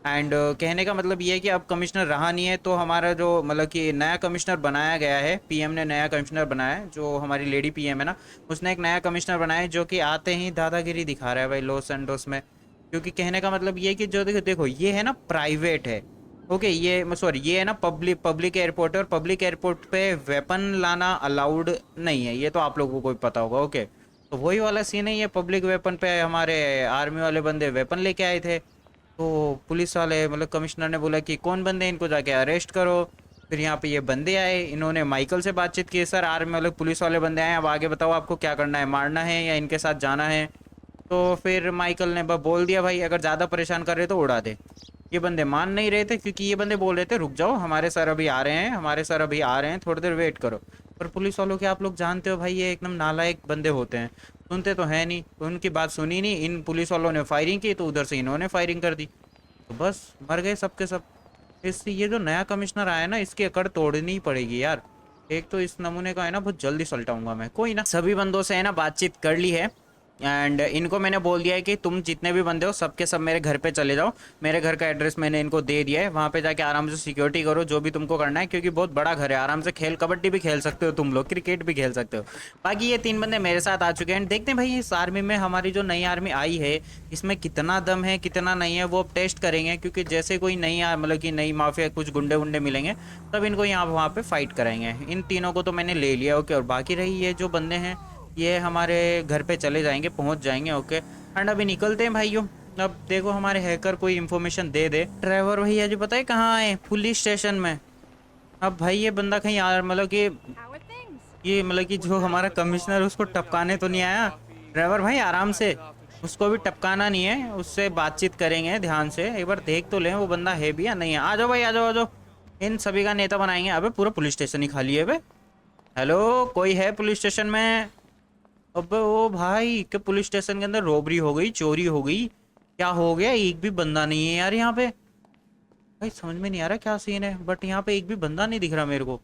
एंड कहने का मतलब ये है कि अब कमिश्नर रहा नहीं है, तो हमारा जो मतलब कि नया कमिश्नर बनाया गया है, पीएम ने नया कमिश्नर बनाया है, जो हमारी लेडी पीएम है ना, उसने एक नया कमिश्नर बनाया है जो कि आते ही दादागिरी दिखा रहा है भाई लॉस एंडोस में। क्योंकि कहने का मतलब ये है कि जो देखो देखो ये है ना प्राइवेट है। ओके ये सॉरी ये है ना पब्लिक एयरपोर्ट है, और पब्लिक एयरपोर्ट पे वेपन लाना अलाउड नहीं है, ये तो आप लोगों को भी पता होगा। ओके तो वही वाला सीन है, ये पब्लिक वेपन पे हमारे आर्मी वाले बंदे वेपन लेके आए थे। तो पुलिस वाले मतलब कमिश्नर ने बोला कि कौन बंदे, इनको जाके अरेस्ट करो। फिर यहाँ पे ये बंदे आए, इन्होंने माइकल से बातचीत की, सर आर्मी मतलब पुलिस वाले बंदे आए, अब आगे बताओ आपको क्या करना है, मारना है या इनके साथ जाना है? तो फिर माइकल ने बस बोल दिया भाई अगर ज़्यादा परेशान कर रहे तो उड़ा दे। ये बंदे मान नहीं रहे थे, क्योंकि ये बंदे बोल रहे थे रुक जाओ हमारे सर अभी आ रहे हैं, हमारे सर अभी आ रहे हैं, थोड़ी देर वेट करो। पर पुलिस वालों के आप लोग जानते हो भाई ये एकदम नालायक बंदे होते हैं, सुनते तो है नहीं, उनकी बात सुनी नहीं, इन पुलिस वालों ने फायरिंग की तो उधर से इन्होंने फायरिंग कर दी, तो बस मर गए सब के सब। इससे ये जो नया कमिश्नर आया ना इसकी अकड़ तोड़नी ही पड़ेगी यार। एक तो इस नमूने का है ना बहुत जल्दी सलटाऊंगा मैं। कोई ना, सभी बंदों से है ना बातचीत कर ली है एंड इनको मैंने बोल दिया है कि तुम जितने भी बंदे हो सबके सब मेरे घर पे चले जाओ। मेरे घर का एड्रेस मैंने इनको दे दिया है, वहाँ पे जाके आराम से सिक्योरिटी करो जो भी तुमको करना है, क्योंकि बहुत बड़ा घर है, आराम से खेल कबड्डी भी खेल सकते हो तुम लोग, क्रिकेट भी खेल सकते हो। बाकी ये 3 बंदे मेरे साथ आ चुके हैं, देखते हैं भाई इस आर्मी में हमारी जो नई आर्मी आई है इसमें कितना दम है कितना नहीं है, वो अब टेस्ट करेंगे। क्योंकि जैसे कोई नई मतलब कि नई माफिया कुछ गुंडे वुंडे मिलेंगे तब इनको यहाँ वहाँ पे फाइट कराएंगे। इन तीनों को तो मैंने ले लिया। ओके और बाकी रही ये जो बंदे हैं ये हमारे घर पे चले जाएंगे, पहुंच जाएंगे। ओके एंड अभी निकलते हैं भाइयों। अब देखो हमारे हैकर कोई इन्फॉर्मेशन दे दे। ड्राइवर भैया जी पता है कहाँ आए? पुलिस स्टेशन में। अब भाई ये बंदा कहीं यार मतलब कि ये मतलब कि जो हमारा कमिश्नर उसको टपकाने तो नहीं आया। ड्राइवर भाई आराम से, उसको भी टपकाना नहीं है, उससे बातचीत करेंगे ध्यान से, एक बार देख तो लें वो बंदा है भी या नहीं है। आ जाओ भाई आ जाओ आ जाओ, इन सभी का नेता बनाएंगे। अबे पूरा पुलिस स्टेशन ही खाली है बे। हेलो कोई है पुलिस स्टेशन में? अबे ओ भाई के पुलिस स्टेशन के अंदर रॉबरी हो गई, चोरी हो गई, क्या हो गया? एक भी बंदा नहीं है यार यहाँ पे। भाई समझ में नहीं आ रहा क्या सीन है, बट यहाँ पे एक भी बंदा नहीं दिख रहा मेरे को।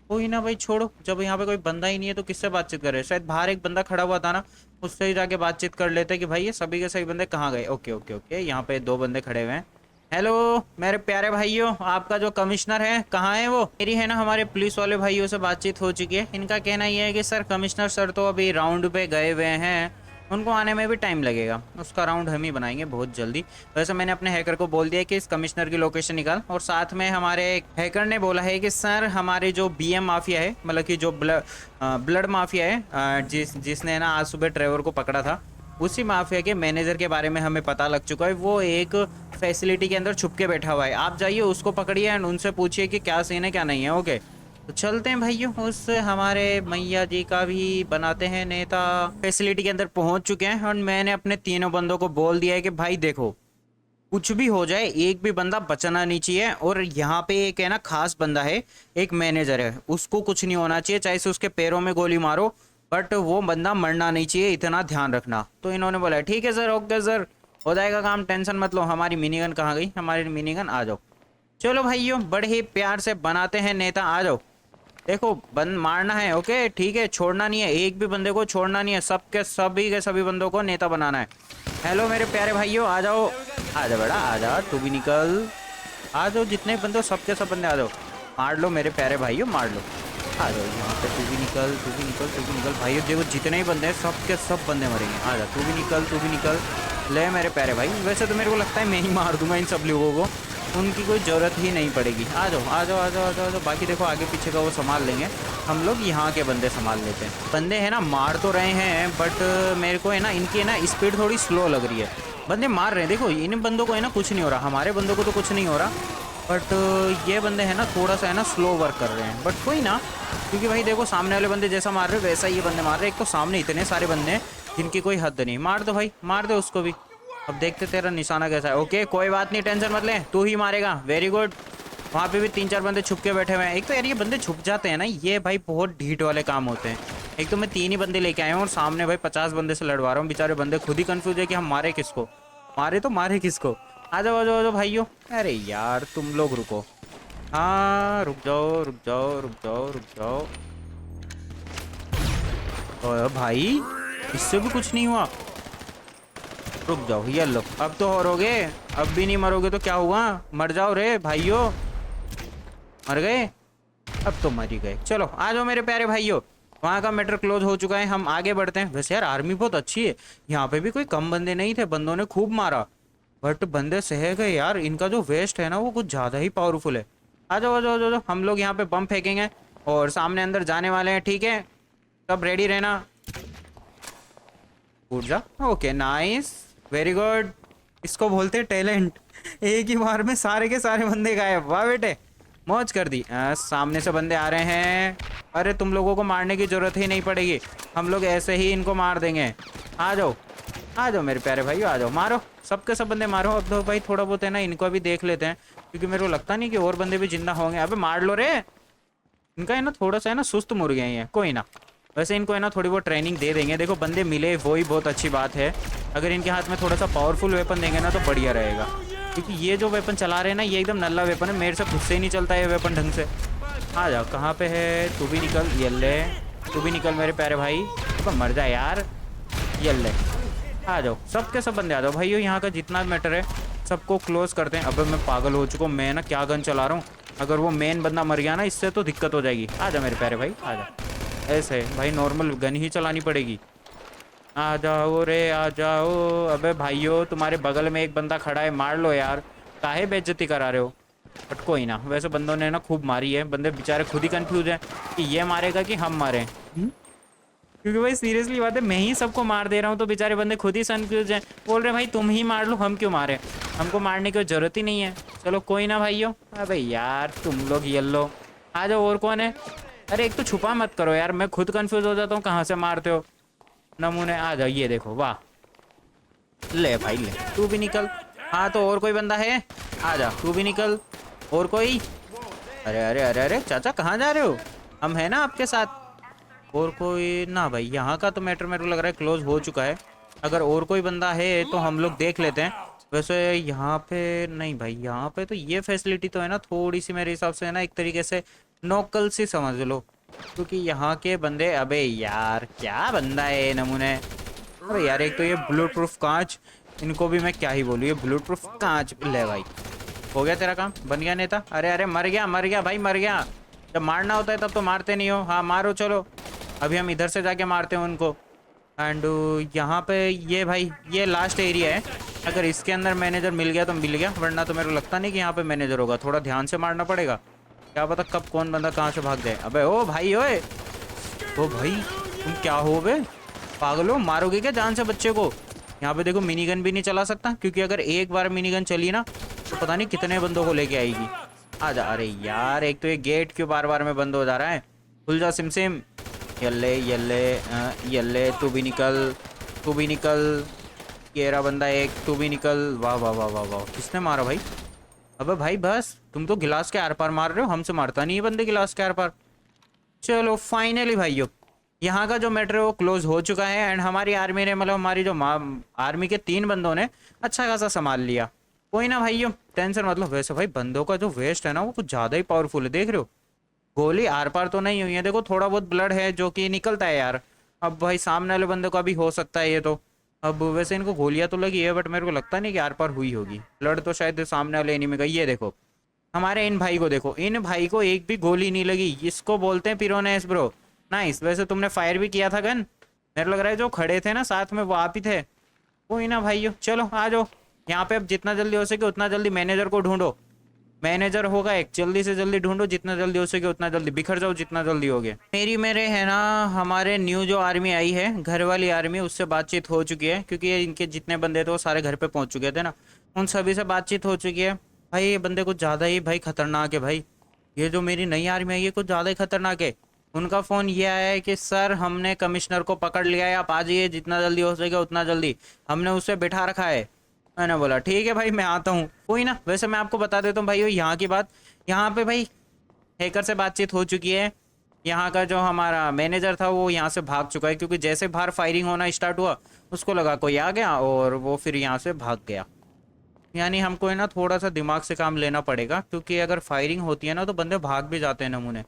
कोई ना भाई छोड़ो, जब यहाँ पे कोई बंदा ही नहीं है तो किससे बातचीत करे? शायद बाहर एक बंदा खड़ा हुआ था ना, उससे ही जाके बातचीत कर लेते कि भाई ये सभी के सभी बंदे कहाँ गए। ओके ओके ओके यहाँ पे 2 बंदे खड़े हुए हैं। हेलो मेरे प्यारे भाइयों, आपका जो कमिश्नर है कहाँ है वो? मेरी है ना हमारे पुलिस वाले भाइयों से बातचीत हो चुकी है। इनका कहना यह है कि सर कमिश्नर सर तो अभी राउंड पे गए हुए हैं, उनको आने में भी टाइम लगेगा, उसका राउंड हम ही बनाएंगे बहुत जल्दी। वैसे मैंने अपने हैकर को बोल दिया कि इस कमिश्नर की लोकेशन निकाल, और साथ में हमारे हैकर ने बोला है कि सर हमारे जो बीएम माफिया है, मतलब कि जो ब्लड माफिया है, जिसने ना आज सुबह ड्राइवर को पकड़ा था, उसी माफिया के मैनेजर के बारे में हमें पता लग चुका है। वो एक फैसिलिटी के अंदर छुप के बैठा हुआ है, आप जाइए उसको पकड़िए एंड उनसे पूछिए कि क्या सीन है क्या नहीं है। ओके तो चलते हैं भाइयों, उस हमारे मैया जी का भी बनाते हैं नेता। फैसिलिटी के अंदर पहुंच चुके हैं और मैंने अपने तीनों बंदों को बोल दिया है कि भाई देखो कुछ भी हो जाए एक भी बंदा बचना नहीं चाहिए, और यहाँ पे एक है ना खास बंदा है, एक मैनेजर है, उसको कुछ नहीं होना चाहिए, चाहे से उसके पैरों में गोली मारो, बट वो बंदा मरना नहीं चाहिए, इतना ध्यान रखना। तो इन्होंने बोला ठीक है सर, ओके सर, हो जाएगा काम, टेंशन मत लो। हमारी मिनीगन कहाँ गई? हमारी मिनीगन आ जाओ। चलो भाइयों, बड़े ही प्यार से बनाते हैं नेता, आ जाओ। देखो बंद मारना है, ओके ठीक है, छोड़ना नहीं है, एक भी बंदे को छोड़ना नहीं है, सबके सभी के सभी बंदों को नेता बनाना है। हेलो मेरे प्यारे भाइयों, आ जाओ, आ जाओ बेटा, आ जाओ, तू भी निकल, आ जाओ, जितने बंदे हो सबके सब बंदे आ जाओ। मार लो मेरे प्यारे भाइयों, मार लो, आ जाओ यहाँ पे, तू भी निकल, तू भी निकल, तू भी निकल भाइयों। देखो जितने ही बंदे हैं सबके सब बंदे मरेंगे, आ जा, तू भी निकल, तू भी निकल। ले मेरे प्यारे भाई, वैसे तो मेरे को लगता है मैं ही मार दूंगा इन सब लोगों को, उनकी कोई ज़रूरत ही नहीं पड़ेगी। आ जाओ आ जाओ आ जाओ आ जाओ आ जाओ। बाकी देखो आगे पीछे का वो संभाल लेंगे, हम लोग यहाँ के बंदे संभाल लेते हैं। बंदे हैं ना मार तो रहे हैं, बट मेरे को है ना इनकी है ना स्पीड थोड़ी स्लो लग रही है। बंदे मार रहे हैं, देखो इन बंदों को है ना कुछ नहीं हो रहा, हमारे बंदों को तो कुछ नहीं हो रहा, बट ये बंदे हैं ना थोड़ा सा है ना स्लो वर्क कर रहे हैं, बट कोई ना, क्योंकि भाई देखो सामने वाले बंदे जैसा मार रहे वैसा ये बंदे मार रहे हैं। एक तो सामने इतने सारे बंदे हैं जिनकी कोई हद नहीं। मार दो भाई, मार दो उसको भी। अब देखते तेरा निशाना कैसा है। ओके कोई बात नहीं, टेंशन मत ले, तू ही मारेगा, वेरी गुड। वहाँ पे भी 3-4 बंदे छुप के बैठे हुए हैं। एक तो यार ये बंदे छुप जाते हैं ना, ये भाई बहुत ढीठ वाले काम होते हैं। एक तो मैं 3 ही बंदे लेके आया हूँ और सामने भाई 50 बंदे से लड़वा रहा हूँ, बेचारे बंदे खुद ही कंफ्यूज है कि हम मारे किसको, मारे तो मारे किसको। आ जाओ आ जाओ आ जाओ भाइयों। अरे यार तुम लोग रुको, हाँ रुक जाओ रुक जाओ रुक जाओ रुक जाओ। ओए भाई इससे भी कुछ नहीं हुआ, रुक जाओ, ये लो, अब तो मरोगे, अब भी नहीं मरोगे तो क्या हुआ, मर जाओ रे भाइयों, मर गए, अब तो मर ही गए। चलो आ जाओ मेरे प्यारे भाइयों, वहाँ का मैटर क्लोज हो चुका है, हम आगे बढ़ते हैं। वैसे यार आर्मी बहुत अच्छी है, यहाँ पे भी कोई कम बंदे नहीं थे, बंदों ने खूब मारा, बट बंदे सह गए यार। इनका जो वेस्ट है ना वो कुछ ज़्यादा ही पावरफुल है। आ जाओ आ जाओ आ जाओ, हम लोग यहाँ पे बम फेंकेंगे और सामने अंदर जाने वाले हैं, ठीक है, सब रेडी रहना। कूद जा, ओके नाइस, वेरी गुड, इसको बोलते हैं टैलेंट। एक ही बार में सारे के सारे बंदे गायब, वाह बेटे, मौज कर दी। सामने से बंदे आ रहे हैं, अरे तुम लोगों को मारने की जरूरत ही नहीं पड़ेगी, हम लोग ऐसे ही इनको मार देंगे। आ जाओ आ जाओ मेरे प्यारे भाइयों, आ जाओ, मारो सबके सब बंदे मारो। अब तो भाई थोड़ा बहुत है ना इनको भी देख लेते हैं, क्योंकि मेरे को लगता नहीं कि और बंदे भी जिंदा होंगे। अबे मार लो रे, इनका है ना थोड़ा सा है ना सुस्त मुर्गे हैं ये, कोई ना, वैसे इनको है ना थोड़ी बहुत ट्रेनिंग दे देंगे। देखो बंदे मिले वो ही बहुत अच्छी बात है, अगर इनके हाथ में थोड़ा सा पावरफुल वेपन देंगे ना तो बढ़िया रहेगा, क्योंकि ये जो वेपन चला रहे हैं ना ये एकदम नल्ला वेपन है, मेरे से खुद से ही नहीं चलता ये वेपन ढंग से। आ जाओ, कहाँ पे है, तू भी निकल, ये ले, तू भी निकल मेरे प्यारे भाई, तो मर जा यार, ये ले, आ जाओ सबके सब बंदे आ जाओ भाइयों। यहाँ का जितना मैटर है सबको क्लोज करते हैं। अब मैं पागल हो चुका हूँ, मैं ना क्या गन चला रहा हूँ, अगर वो मेन बंदा मर गया ना इससे तो दिक्कत हो जाएगी। आ जा मेरे प्यारे भाई, आ जा, ऐसे भाई नॉर्मल गन ही चलानी पड़ेगी। आ जाओ रे आ जाओ। अबे भाइयों तुम्हारे बगल में एक बंदा खड़ा है, मार लो यार, काहे बेइज्जती करा रहे हो। बट कोई ना, वैसे बंदों ने ना खूब मारी है, बंदे बेचारे खुद ही कंफ्यूज हैं कि ये मारेगा कि हम मारें। क्योंकि भाई सीरियसली बात है, मैं ही सबको मार दे रहा हूँ तो बेचारे बंदे खुद ही कंफ्यूज हैं, बोल रहे भाई तुम ही मार लो, हम क्यों मारे, हमको मारने की जरूरत ही नहीं है। चलो कोई ना भाइयों। अबे यार तुम लोग येलो आ जाओ, और कौन है, अरे एक तो छुपा मत करो यार, मैं खुद कंफ्यूज हो जाता हूँ कहाँ से मारते हो नमूने। आ जाओ, ये देखो, वाह, ले भाई ले, तू भी निकल। हाँ तो और कोई बंदा है, आ जा, तू भी निकल, और कोई, अरे अरे अरे अरे चाचा कहाँ जा रहे हो, हम है ना आपके साथ। और कोई ना भाई, यहाँ का तो मैटर मेरे को लग रहा है क्लोज हो चुका है, अगर और कोई बंदा है तो हम लोग देख लेते हैं। वैसे यहाँ पे नहीं भाई, यहाँ पे तो ये फैसिलिटी तो है ना थोड़ी सी मेरे हिसाब से है ना एक तरीके से नोकल सी समझ लो, क्योंकि यहाँ के बंदे, अबे यार क्या बंदा है नमूने। अबे यार एक तो ये ब्लूट प्रूफ कांच, इनको भी मैं क्या ही बोलूँ, ये ब्लूट प्रूफ कांच। ले भाई हो गया तेरा काम, बन गया नेता। अरे अरे मर गया भाई, मर गया। जब मारना होता है तब तो मारते नहीं हो। हाँ मारो, चलो अभी हम इधर से जाके मारते हैं उनको। एंड यहाँ पे ये भाई ये लास्ट एरिया है, अगर इसके अंदर मैनेजर मिल गया तो मिल गया, वरना तो मेरे को लगता नहीं कि यहाँ पे मैनेजर होगा। थोड़ा ध्यान से मारना पड़ेगा, क्या पता कब कौन बंदा कहाँ से भाग जाए। अबे ओ भाई, ओए ओ भाई तुम क्या हो बे, पागल हो, मारोगे क्या जान से बच्चे को। यहाँ पे देखो मिनी गन भी नहीं चला सकता, क्योंकि अगर एक बार मिनी गन चली ना तो पता नहीं कितने बंदों को लेके आएगी। आजा। अरे यार एक तो ये गेट क्यों बार बार में बंद हो जा रहा है, खुल जा सिमसिम। यल्ले यल्ले यल्ले, तू भी निकल, तू भी निकल, ये रहा बंदा एक, तू भी निकल। वाह वाह वाह वाह वाह, किसने मारा भाई। अबे भाई बस, तुम तो गिलास के आर पार मार रहे हो, हमसे मारता नहीं है बंदे गिलास के आर पार। चलो फाइनली भाइयों यहाँ का जो मेट्रो वो क्लोज हो चुका है एंड हमारी आर्मी ने मतलब हमारी जो आर्मी के 3 बंदों ने अच्छा खासा संभाल लिया। कोई ना भाइयों, टेंशन मतलब। वैसे भाई बंदों का जो वेस्ट है ना वो कुछ ज्यादा ही पावरफुल है, देख रहे हो। गोली आर पार तो नहीं हुई है, देखो थोड़ा बहुत ब्लड है जो कि निकलता है यार। अब भाई सामने वाले बंदे का भी हो सकता है ये तो। अब वैसे इनको गोलियां तो लगी है बट मेरे को लगता नहीं कि आर पार हुई होगी। ब्लड तो शायद सामने वाले एनिमी का। ये देखो हमारे इन भाई को देखो, इन भाई को एक भी गोली नहीं लगी। इसको बोलते हैं पिरोनेस ब्रो। नाइस। वैसे तुमने फायर भी किया था गन, मेरे लग रहा है जो खड़े थे ना साथ में वो आप ही थे। कोई ना भाइयों, चलो आ जाओ यहाँ पे। अब जितना जल्दी हो सके उतना जल्दी मैनेजर को ढूंढो। मैनेजर होगा एक, जल्दी से जल्दी ढूंढो, जितना जल्दी हो सके उतना जल्दी बिखर जाओ, जितना जल्दी हो गया। मेरे है ना, हमारे न्यू जो आर्मी आई है घर वाली आर्मी, उससे बातचीत हो चुकी है क्योंकि ये इनके जितने बंदे थे वो सारे घर पे पहुंच चुके थे ना। उन सभी से बातचीत हो चुकी है। भाई ये बंदे कुछ ज़्यादा ही भाई खतरनाक है भाई। ये जो मेरी नई आर्मी आई है कुछ ज़्यादा ही खतरनाक है। उनका फ़ोन ये आया है कि सर हमने कमिश्नर को पकड़ लिया है, आप आ जाइए जितना जल्दी हो सके उतना जल्दी, हमने उसे बिठा रखा है। मैंने बोला ठीक है भाई मैं आता हूँ। कोई ना, वैसे मैं आपको बता देता हूँ भाई यहाँ की बात। यहाँ पे भाई हैकर से बातचीत हो चुकी है। यहाँ का जो हमारा मैनेजर था वो यहाँ से भाग चुका है क्योंकि जैसे बाहर फायरिंग होना स्टार्ट हुआ उसको लगा कोई आ गया और वो फिर यहाँ से भाग गया। यानी हमको है ना थोड़ा सा दिमाग से काम लेना पड़ेगा क्योंकि अगर फायरिंग होती है ना तो बंदे भाग भी जाते हैं नमूने,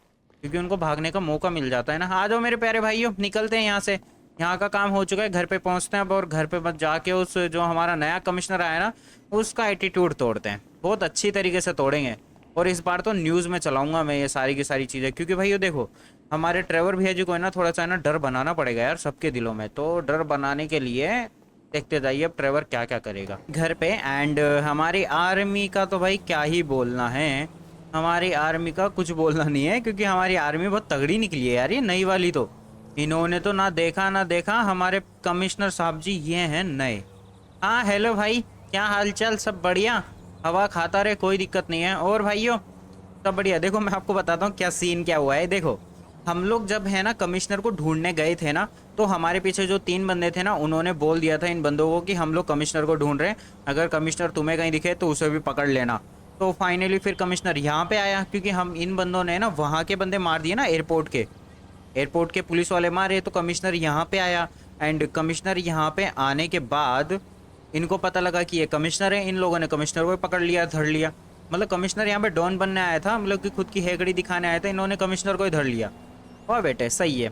क्योंकि उनको भागने का मौका मिल जाता है ना। आ जाओ मेरे प्यारे भाइयों, निकलते हैं यहाँ से। यहाँ का काम हो चुका है, घर पे पहुँचते हैं अब। और घर पे बस जाके उस जो हमारा नया कमिश्नर आया ना उसका एटीट्यूड तोड़ते हैं, बहुत अच्छी तरीके से तोड़ेंगे। और इस बार तो न्यूज़ में चलाऊंगा मैं ये सारी की सारी चीज़ें, क्योंकि भाई ये देखो हमारे ट्रेवर भैया जी को है ना थोड़ा सा है ना डर बनाना पड़ेगा यार सबके दिलों में। तो डर बनाने के लिए देखते जाइए अब ट्रेवर क्या क्या करेगा घर पे। एंड हमारी आर्मी का तो भाई क्या ही बोलना है, हमारी आर्मी का कुछ बोलना नहीं है क्योंकि हमारी आर्मी बहुत तगड़ी निकली है यार ये नई वाली तो। इन्होंने तो ना देखा ना देखा, हमारे कमिश्नर साहब जी ये हैं नए। हाँ हेलो भाई, क्या हालचाल, सब बढ़िया। हवा खाता रहे, कोई दिक्कत नहीं है। और भाइयों सब बढ़िया। देखो मैं आपको बताता हूँ क्या सीन क्या हुआ है। देखो हम लोग जब है ना कमिश्नर को ढूंढने गए थे ना तो हमारे पीछे जो 3 बंदे थे ना उन्होंने बोल दिया था इन बंदों को कि हम लोग कमिश्नर को ढूंढ रहे हैं, अगर कमिश्नर तुम्हें कहीं दिखे तो उसे भी पकड़ लेना। तो फाइनली फिर कमिश्नर यहाँ पे आया क्योंकि हम इन बंदों ने ना वहाँ के बंदे मार दिए ना, एयरपोर्ट के पुलिस वाले मारे, तो कमिश्नर यहाँ पे आया। एंड कमिश्नर यहाँ पे आने के बाद इनको पता लगा कि ये कमिश्नर है, इन लोगों ने कमिश्नर को पकड़ लिया, धर लिया। मतलब कमिश्नर यहाँ पे डॉन बनने आया था, मतलब कि खुद की हैकड़ी दिखाने आया था, इन्होंने कमिश्नर को ही धर लिया। और बेटे सही है,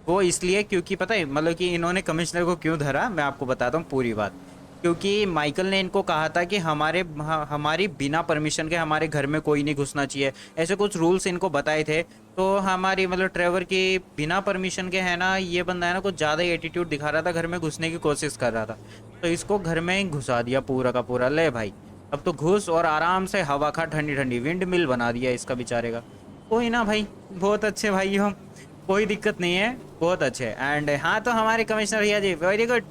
वो इसलिए क्योंकि पता है मतलब कि इन्होंने कमिश्नर को क्यों धरा, मैं आपको बताता हूँ पूरी बात। क्योंकि माइकल ने इनको कहा था कि हमारी बिना परमिशन के हमारे घर में कोई नहीं घुसना चाहिए, ऐसे कुछ रूल्स इनको बताए थे। तो हमारी मतलब ट्रेवर की बिना परमिशन के है ना ये बंदा है ना कुछ ज़्यादा ही एटीट्यूड दिखा रहा था, घर में घुसने की कोशिश कर रहा था। तो इसको घर में ही घुसा दिया पूरा का पूरा। ले भाई अब तो घुस और आराम से हवा खा, ठंडी ठंडी विंड मिल बना दिया इसका बेचारे का। कोई ना भाई, बहुत अच्छे भाई हो, कोई दिक्कत नहीं है, बहुत अच्छे। एंड हाँ तो हमारे कमिश्नर भैया जी वेरी गुड,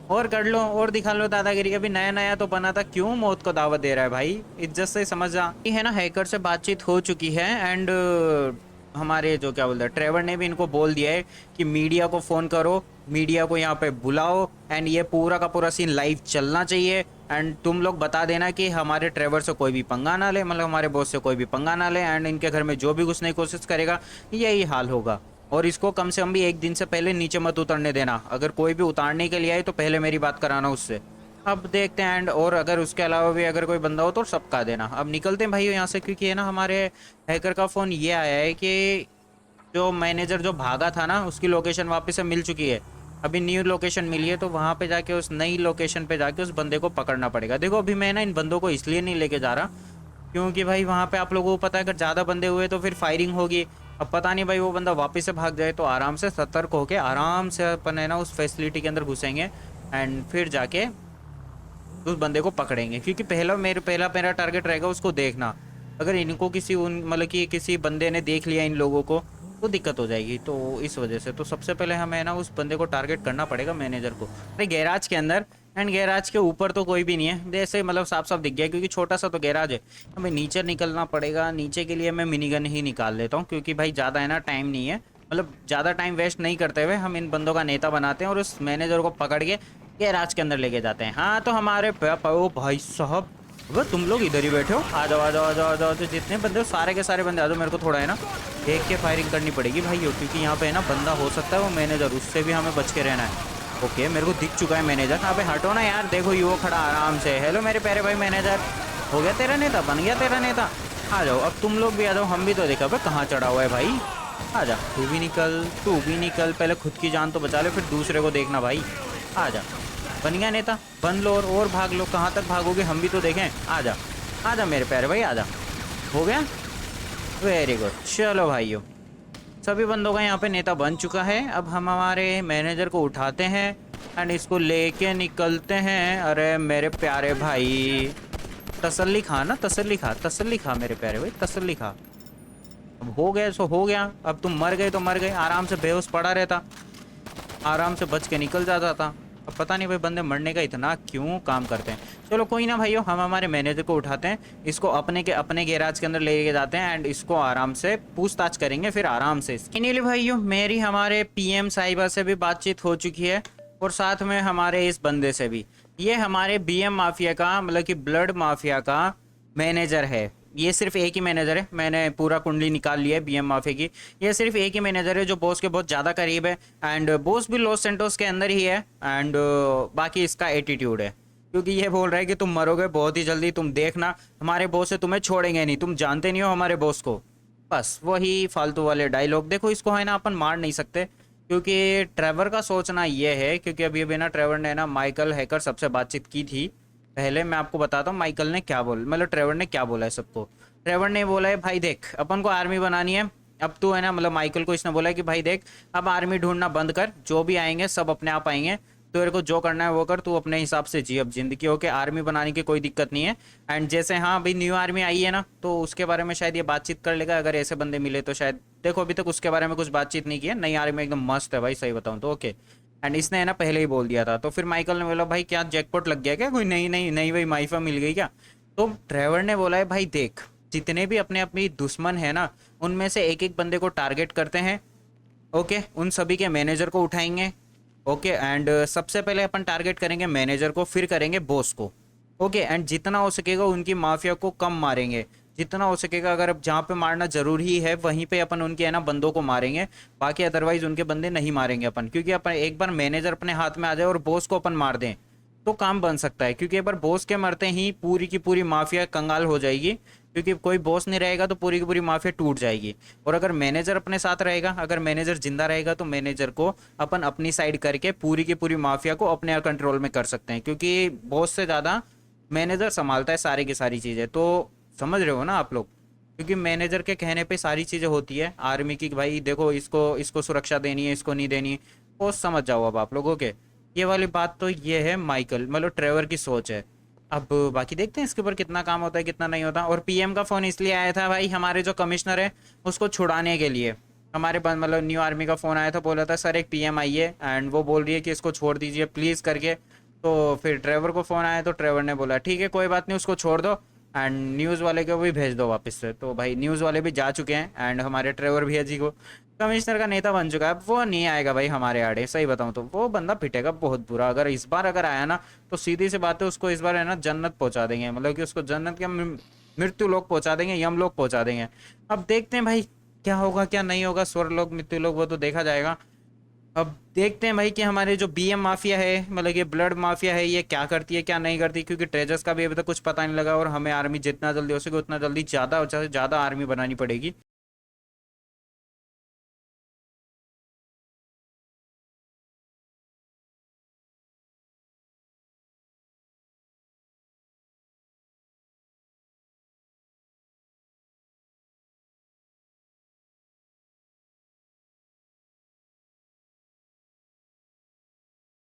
और कर लो और दिखा लो दादागिरी। अभी नया नया तो बना था, क्यों मौत को दावत दे रहा है भाई, इज्जत से समझ जा। ये है ना हैकर से बातचीत हो चुकी है। एंड हमारे जो क्या बोलते हैं ट्रेवर ने भी इनको बोल दिया है कि मीडिया को फ़ोन करो, मीडिया को यहाँ पे बुलाओ, एंड ये पूरा का पूरा सीन लाइव चलना चाहिए। एंड तुम लोग बता देना कि हमारे ट्रेवर से कोई भी पंगा ना ले, मतलब हमारे बॉस से कोई भी पंगा ना ले, एंड इनके घर में जो भी घुसने की कोशिश करेगा यही हाल होगा। और इसको कम से कम भी 1 दिन से पहले नीचे मत उतरने देना, अगर कोई भी उतारने के लिए आए तो पहले मेरी बात कराना उससे। अब देखते हैं। एंड और अगर उसके अलावा भी अगर कोई बंदा हो तो सबका देना। अब निकलते हैं भाई यहाँ से, क्योंकि है ना हमारे हैकर का फ़ोन ये आया है कि जो मैनेजर जो भागा था ना उसकी लोकेशन वापस से मिल चुकी है। अभी न्यू लोकेशन मिली है तो वहाँ पे जाके उस नई लोकेशन पे जाके उस बंदे को पकड़ना पड़ेगा। देखो अभी मैं ना इन बंदों को इसलिए नहीं लेके जा रहा क्योंकि भाई वहाँ पे आप लोगों को पता है अगर ज़्यादा बंदे हुए तो फिर फायरिंग होगी। अब पता नहीं भाई वो बंदा वापस से भाग जाए, तो आराम से सतर्क होके आराम से अपन है ना उस फैसिलिटी के अंदर घुसेंगे एंड फिर जाके उस बंदे को पकड़ेंगे। क्योंकि पहला मेरा टारगेट रहेगा उसको देखना। अगर इनको किसी उन मतलब कि किसी बंदे ने देख लिया इन लोगों को तो दिक्कत हो जाएगी। तो इस वजह से तो सबसे पहले हमें ना उस बंदे को टारगेट करना पड़ेगा, मैनेजर को। अरे गैराज के अंदर, एंड गैराज के ऊपर तो कोई भी नहीं है, जैसे मतलब साफ साफ दिख गया क्योंकि छोटा सा तो गैराज है। हमें नीचे निकलना पड़ेगा। नीचे के लिए मैं मिनी गन ही निकाल लेता हूँ क्योंकि भाई ज़्यादा है ना टाइम नहीं है, मतलब ज़्यादा टाइम वेस्ट नहीं करते हुए हम इन बंदों का नेता बनाते हैं और उस मैनेजर को पकड़ के गैराज के अंदर लेके जाते हैं। हाँ तो हमारे ओ भाई साहब अब तुम लोग इधर ही बैठे हो, आ जाओ आ जाओ आ जाओ आ जाओ, जितने बंदे हो सारे के सारे बंदे आ जाओ। मेरे को थोड़ा है ना देख के फायरिंग करनी पड़ेगी भाई, क्योंकि यहाँ पे है ना बंदा हो सकता है वो मैनेजर, उससे भी हमें बच के रहना है। ओके मेरे को दिख चुका है मैनेजर। हाँ पे हटो ना यार, देखो ये वो खड़ा आराम से। हेलो मेरे प्यारे भाई मैनेजर, हो गया तेरा नेता, बन गया तेरा नेता। आ जाओ अब तुम लोग भी आ जाओ, हम भी तो देखा भाई कहाँ चढ़ा हुआ है भाई। आ जा, तू भी निकल तू भी निकल, पहले खुद की जान तो बचा ले फिर दूसरे को देखना भाई। आ जा, बन गया नेता, बन लो और भाग लो। कहाँ तक भागोगे हम भी तो देखें। आ जा मेरे प्यारे भाई, आ जा। हो गया, वेरी गुड। चलो भाइयों, सभी बंदों का यहाँ पे नेता बन चुका है। अब हम हमारे मैनेजर को उठाते हैं एंड इसको लेके निकलते हैं। अरे मेरे प्यारे भाई, तसल्ली खा ना, तसल्ली खा, तसल्ली खा मेरे प्यारे भाई, तसल्ली खा। अब हो गया सो हो गया, अब तुम मर गए तो मर गए, आराम से बेहोश पड़ा रहता, आराम से बच के निकल जाता था। अब पता नहीं भाई बंदे मरने का इतना क्यों काम करते हैं। चलो कोई ना भाइयों, हम हमारे मैनेजर को उठाते हैं, इसको अपने गैराज के अंदर लेके जाते हैं एंड इसको आराम से पूछताछ करेंगे फिर आराम से। इन्हीं भाइयों मेरी हमारे पीएम साहिबा से भी बातचीत हो चुकी है और साथ में हमारे इस बंदे से भी। ये हमारे बीएम माफिया का मतलब कि ब्लड माफिया का मैनेजर है। ये सिर्फ एक ही मैनेजर है, मैंने पूरा कुंडली निकाल लिया है बीएम माफिया की। ये सिर्फ एक ही मैनेजर है जो बॉस के बहुत ज़्यादा करीब है एंड बॉस भी लॉस सेंटोस के अंदर ही है एंड बाकी इसका एटीट्यूड है, क्योंकि ये बोल रहा है कि तुम मरोगे बहुत ही जल्दी, तुम देखना हमारे बॉस से तुम्हें छोड़ेंगे नहीं, तुम जानते नहीं हो हमारे बॉस को। बस वही फालतू वाले डायलॉग। देखो इसको है ना अपन मार नहीं सकते, क्योंकि ट्रेवर का सोचना ये है, क्योंकि अभी अभी ना ट्रेवर ने ना माइकल हैकर सबसे बातचीत की थी। पहले मैं आपको बताता हूँ माइकल ने क्या बोला, मतलब ट्रेवर ने क्या बोला है सबको। ट्रेवर ने बोला है भाई देख अपन को आर्मी बनानी है, अब तू है ना, मतलब माइकल को इसने बोला है कि भाई देख अब आर्मी ढूंढना बंद कर, जो भी आएंगे सब अपने आप आएंगे, तेरे को जो करना है वो कर, तू अपने हिसाब से जी अब जिंदगी। ओके आर्मी बनाने की कोई दिक्कत नहीं है एंड जैसे हाँ भाई न्यू आर्मी आई है ना तो उसके बारे में शायद ये बातचीत कर लेगा, अगर ऐसे बंदे मिले तो शायद। देखो अभी तक उसके बारे में कुछ बातचीत नहीं की है, नई आर्मी एकदम मस्त है भाई सही बताऊँ तो। ओके एंड इसने है ना पहले ही बोल दिया था, तो फिर माइकल ने बोला भाई क्या जैकपॉट लग गया क्या, कोई नई नई नई वही माइफा मिल गई क्या। तो ट्रेवर ने बोला है भाई देख जितने भी अपने अपनी दुश्मन है ना उनमें से एक एक बंदे को टारगेट करते हैं। ओके उन सभी के मैनेजर को उठाएंगे। ओके एंड सबसे पहले अपन टारगेट करेंगे मैनेजर को, फिर करेंगे बॉस को। ओके एंड जितना हो सकेगा उनकी माफिया को कम मारेंगे, जितना हो सकेगा। अगर अब जहाँ पे मारना जरूरी है वहीं पे अपन उनके है ना बंदों को मारेंगे, बाकी अदरवाइज उनके बंदे नहीं मारेंगे अपन, क्योंकि अपन एक बार मैनेजर अपने हाथ में आ जाए और बॉस को अपन मार दें तो काम बन सकता है, क्योंकि एक बार बॉस के मरते ही पूरी की पूरी माफिया कंगाल हो जाएगी, क्योंकि कोई बॉस नहीं रहेगा तो पूरी की पूरी माफिया टूट जाएगी। और अगर मैनेजर अपने साथ रहेगा, अगर मैनेजर जिंदा रहेगा तो मैनेजर को अपन अपनी साइड करके पूरी की पूरी माफिया को अपने कंट्रोल में कर सकते हैं, क्योंकि बॉस से ज़्यादा मैनेजर संभालता है सारी की सारी चीज़ें। तो समझ रहे हो ना आप लोग, क्योंकि मैनेजर के कहने पे सारी चीज़ें होती है आर्मी की, भाई देखो इसको इसको सुरक्षा देनी है, इसको नहीं देनी है, वो समझ जाओ अब आप लोगों के। ये वाली बात तो ये है माइकल मतलब ट्रेवर की सोच है। अब बाकी देखते हैं इसके ऊपर कितना काम होता है कितना नहीं होता। और पीएम का फ़ोन इसलिए आया था भाई, हमारे जो कमिश्नर है उसको छुड़ाने के लिए। हमारे मतलब न्यू आर्मी का फ़ोन आया था, बोला था सर एक पीएम आई है एंड वो बोल रही है कि इसको छोड़ दीजिए प्लीज़ करके। तो फिर ट्रेवर को फ़ोन आया तो ट्रेवर ने बोला ठीक है कोई बात नहीं उसको छोड़ दो एंड न्यूज़ वाले को भी भेज दो वापस से। तो भाई न्यूज़ वाले भी जा चुके हैं एंड हमारे ट्रेवर भैया जी को कमिश्नर का नेता बन चुका है। वो नहीं आएगा भाई हमारे आड़े, सही बताऊं तो वो बंदा पिटेगा बहुत बुरा। अगर इस बार अगर आया ना तो सीधी सी बात है उसको इस बार है ना जन्नत पहुंचा देंगे, मतलब कि उसको जन्नत के मृत्यु लोग पहुंचा देंगे, यम लोग पहुंचा देंगे। अब देखते हैं भाई क्या होगा क्या नहीं होगा, स्वर लोग मृत्यु लोग वो तो देखा जाएगा। अब देखते हैं भाई कि हमारे जो बीएम माफिया है मतलब ये ब्लड माफिया है ये क्या करती है क्या नहीं करती, क्योंकि ट्रेजर्स का भी अभी तक कुछ पता नहीं लगा और हमें आर्मी जितना जल्दी हो सके उतना जल्दी ज़्यादा आर्मी बनानी पड़ेगी।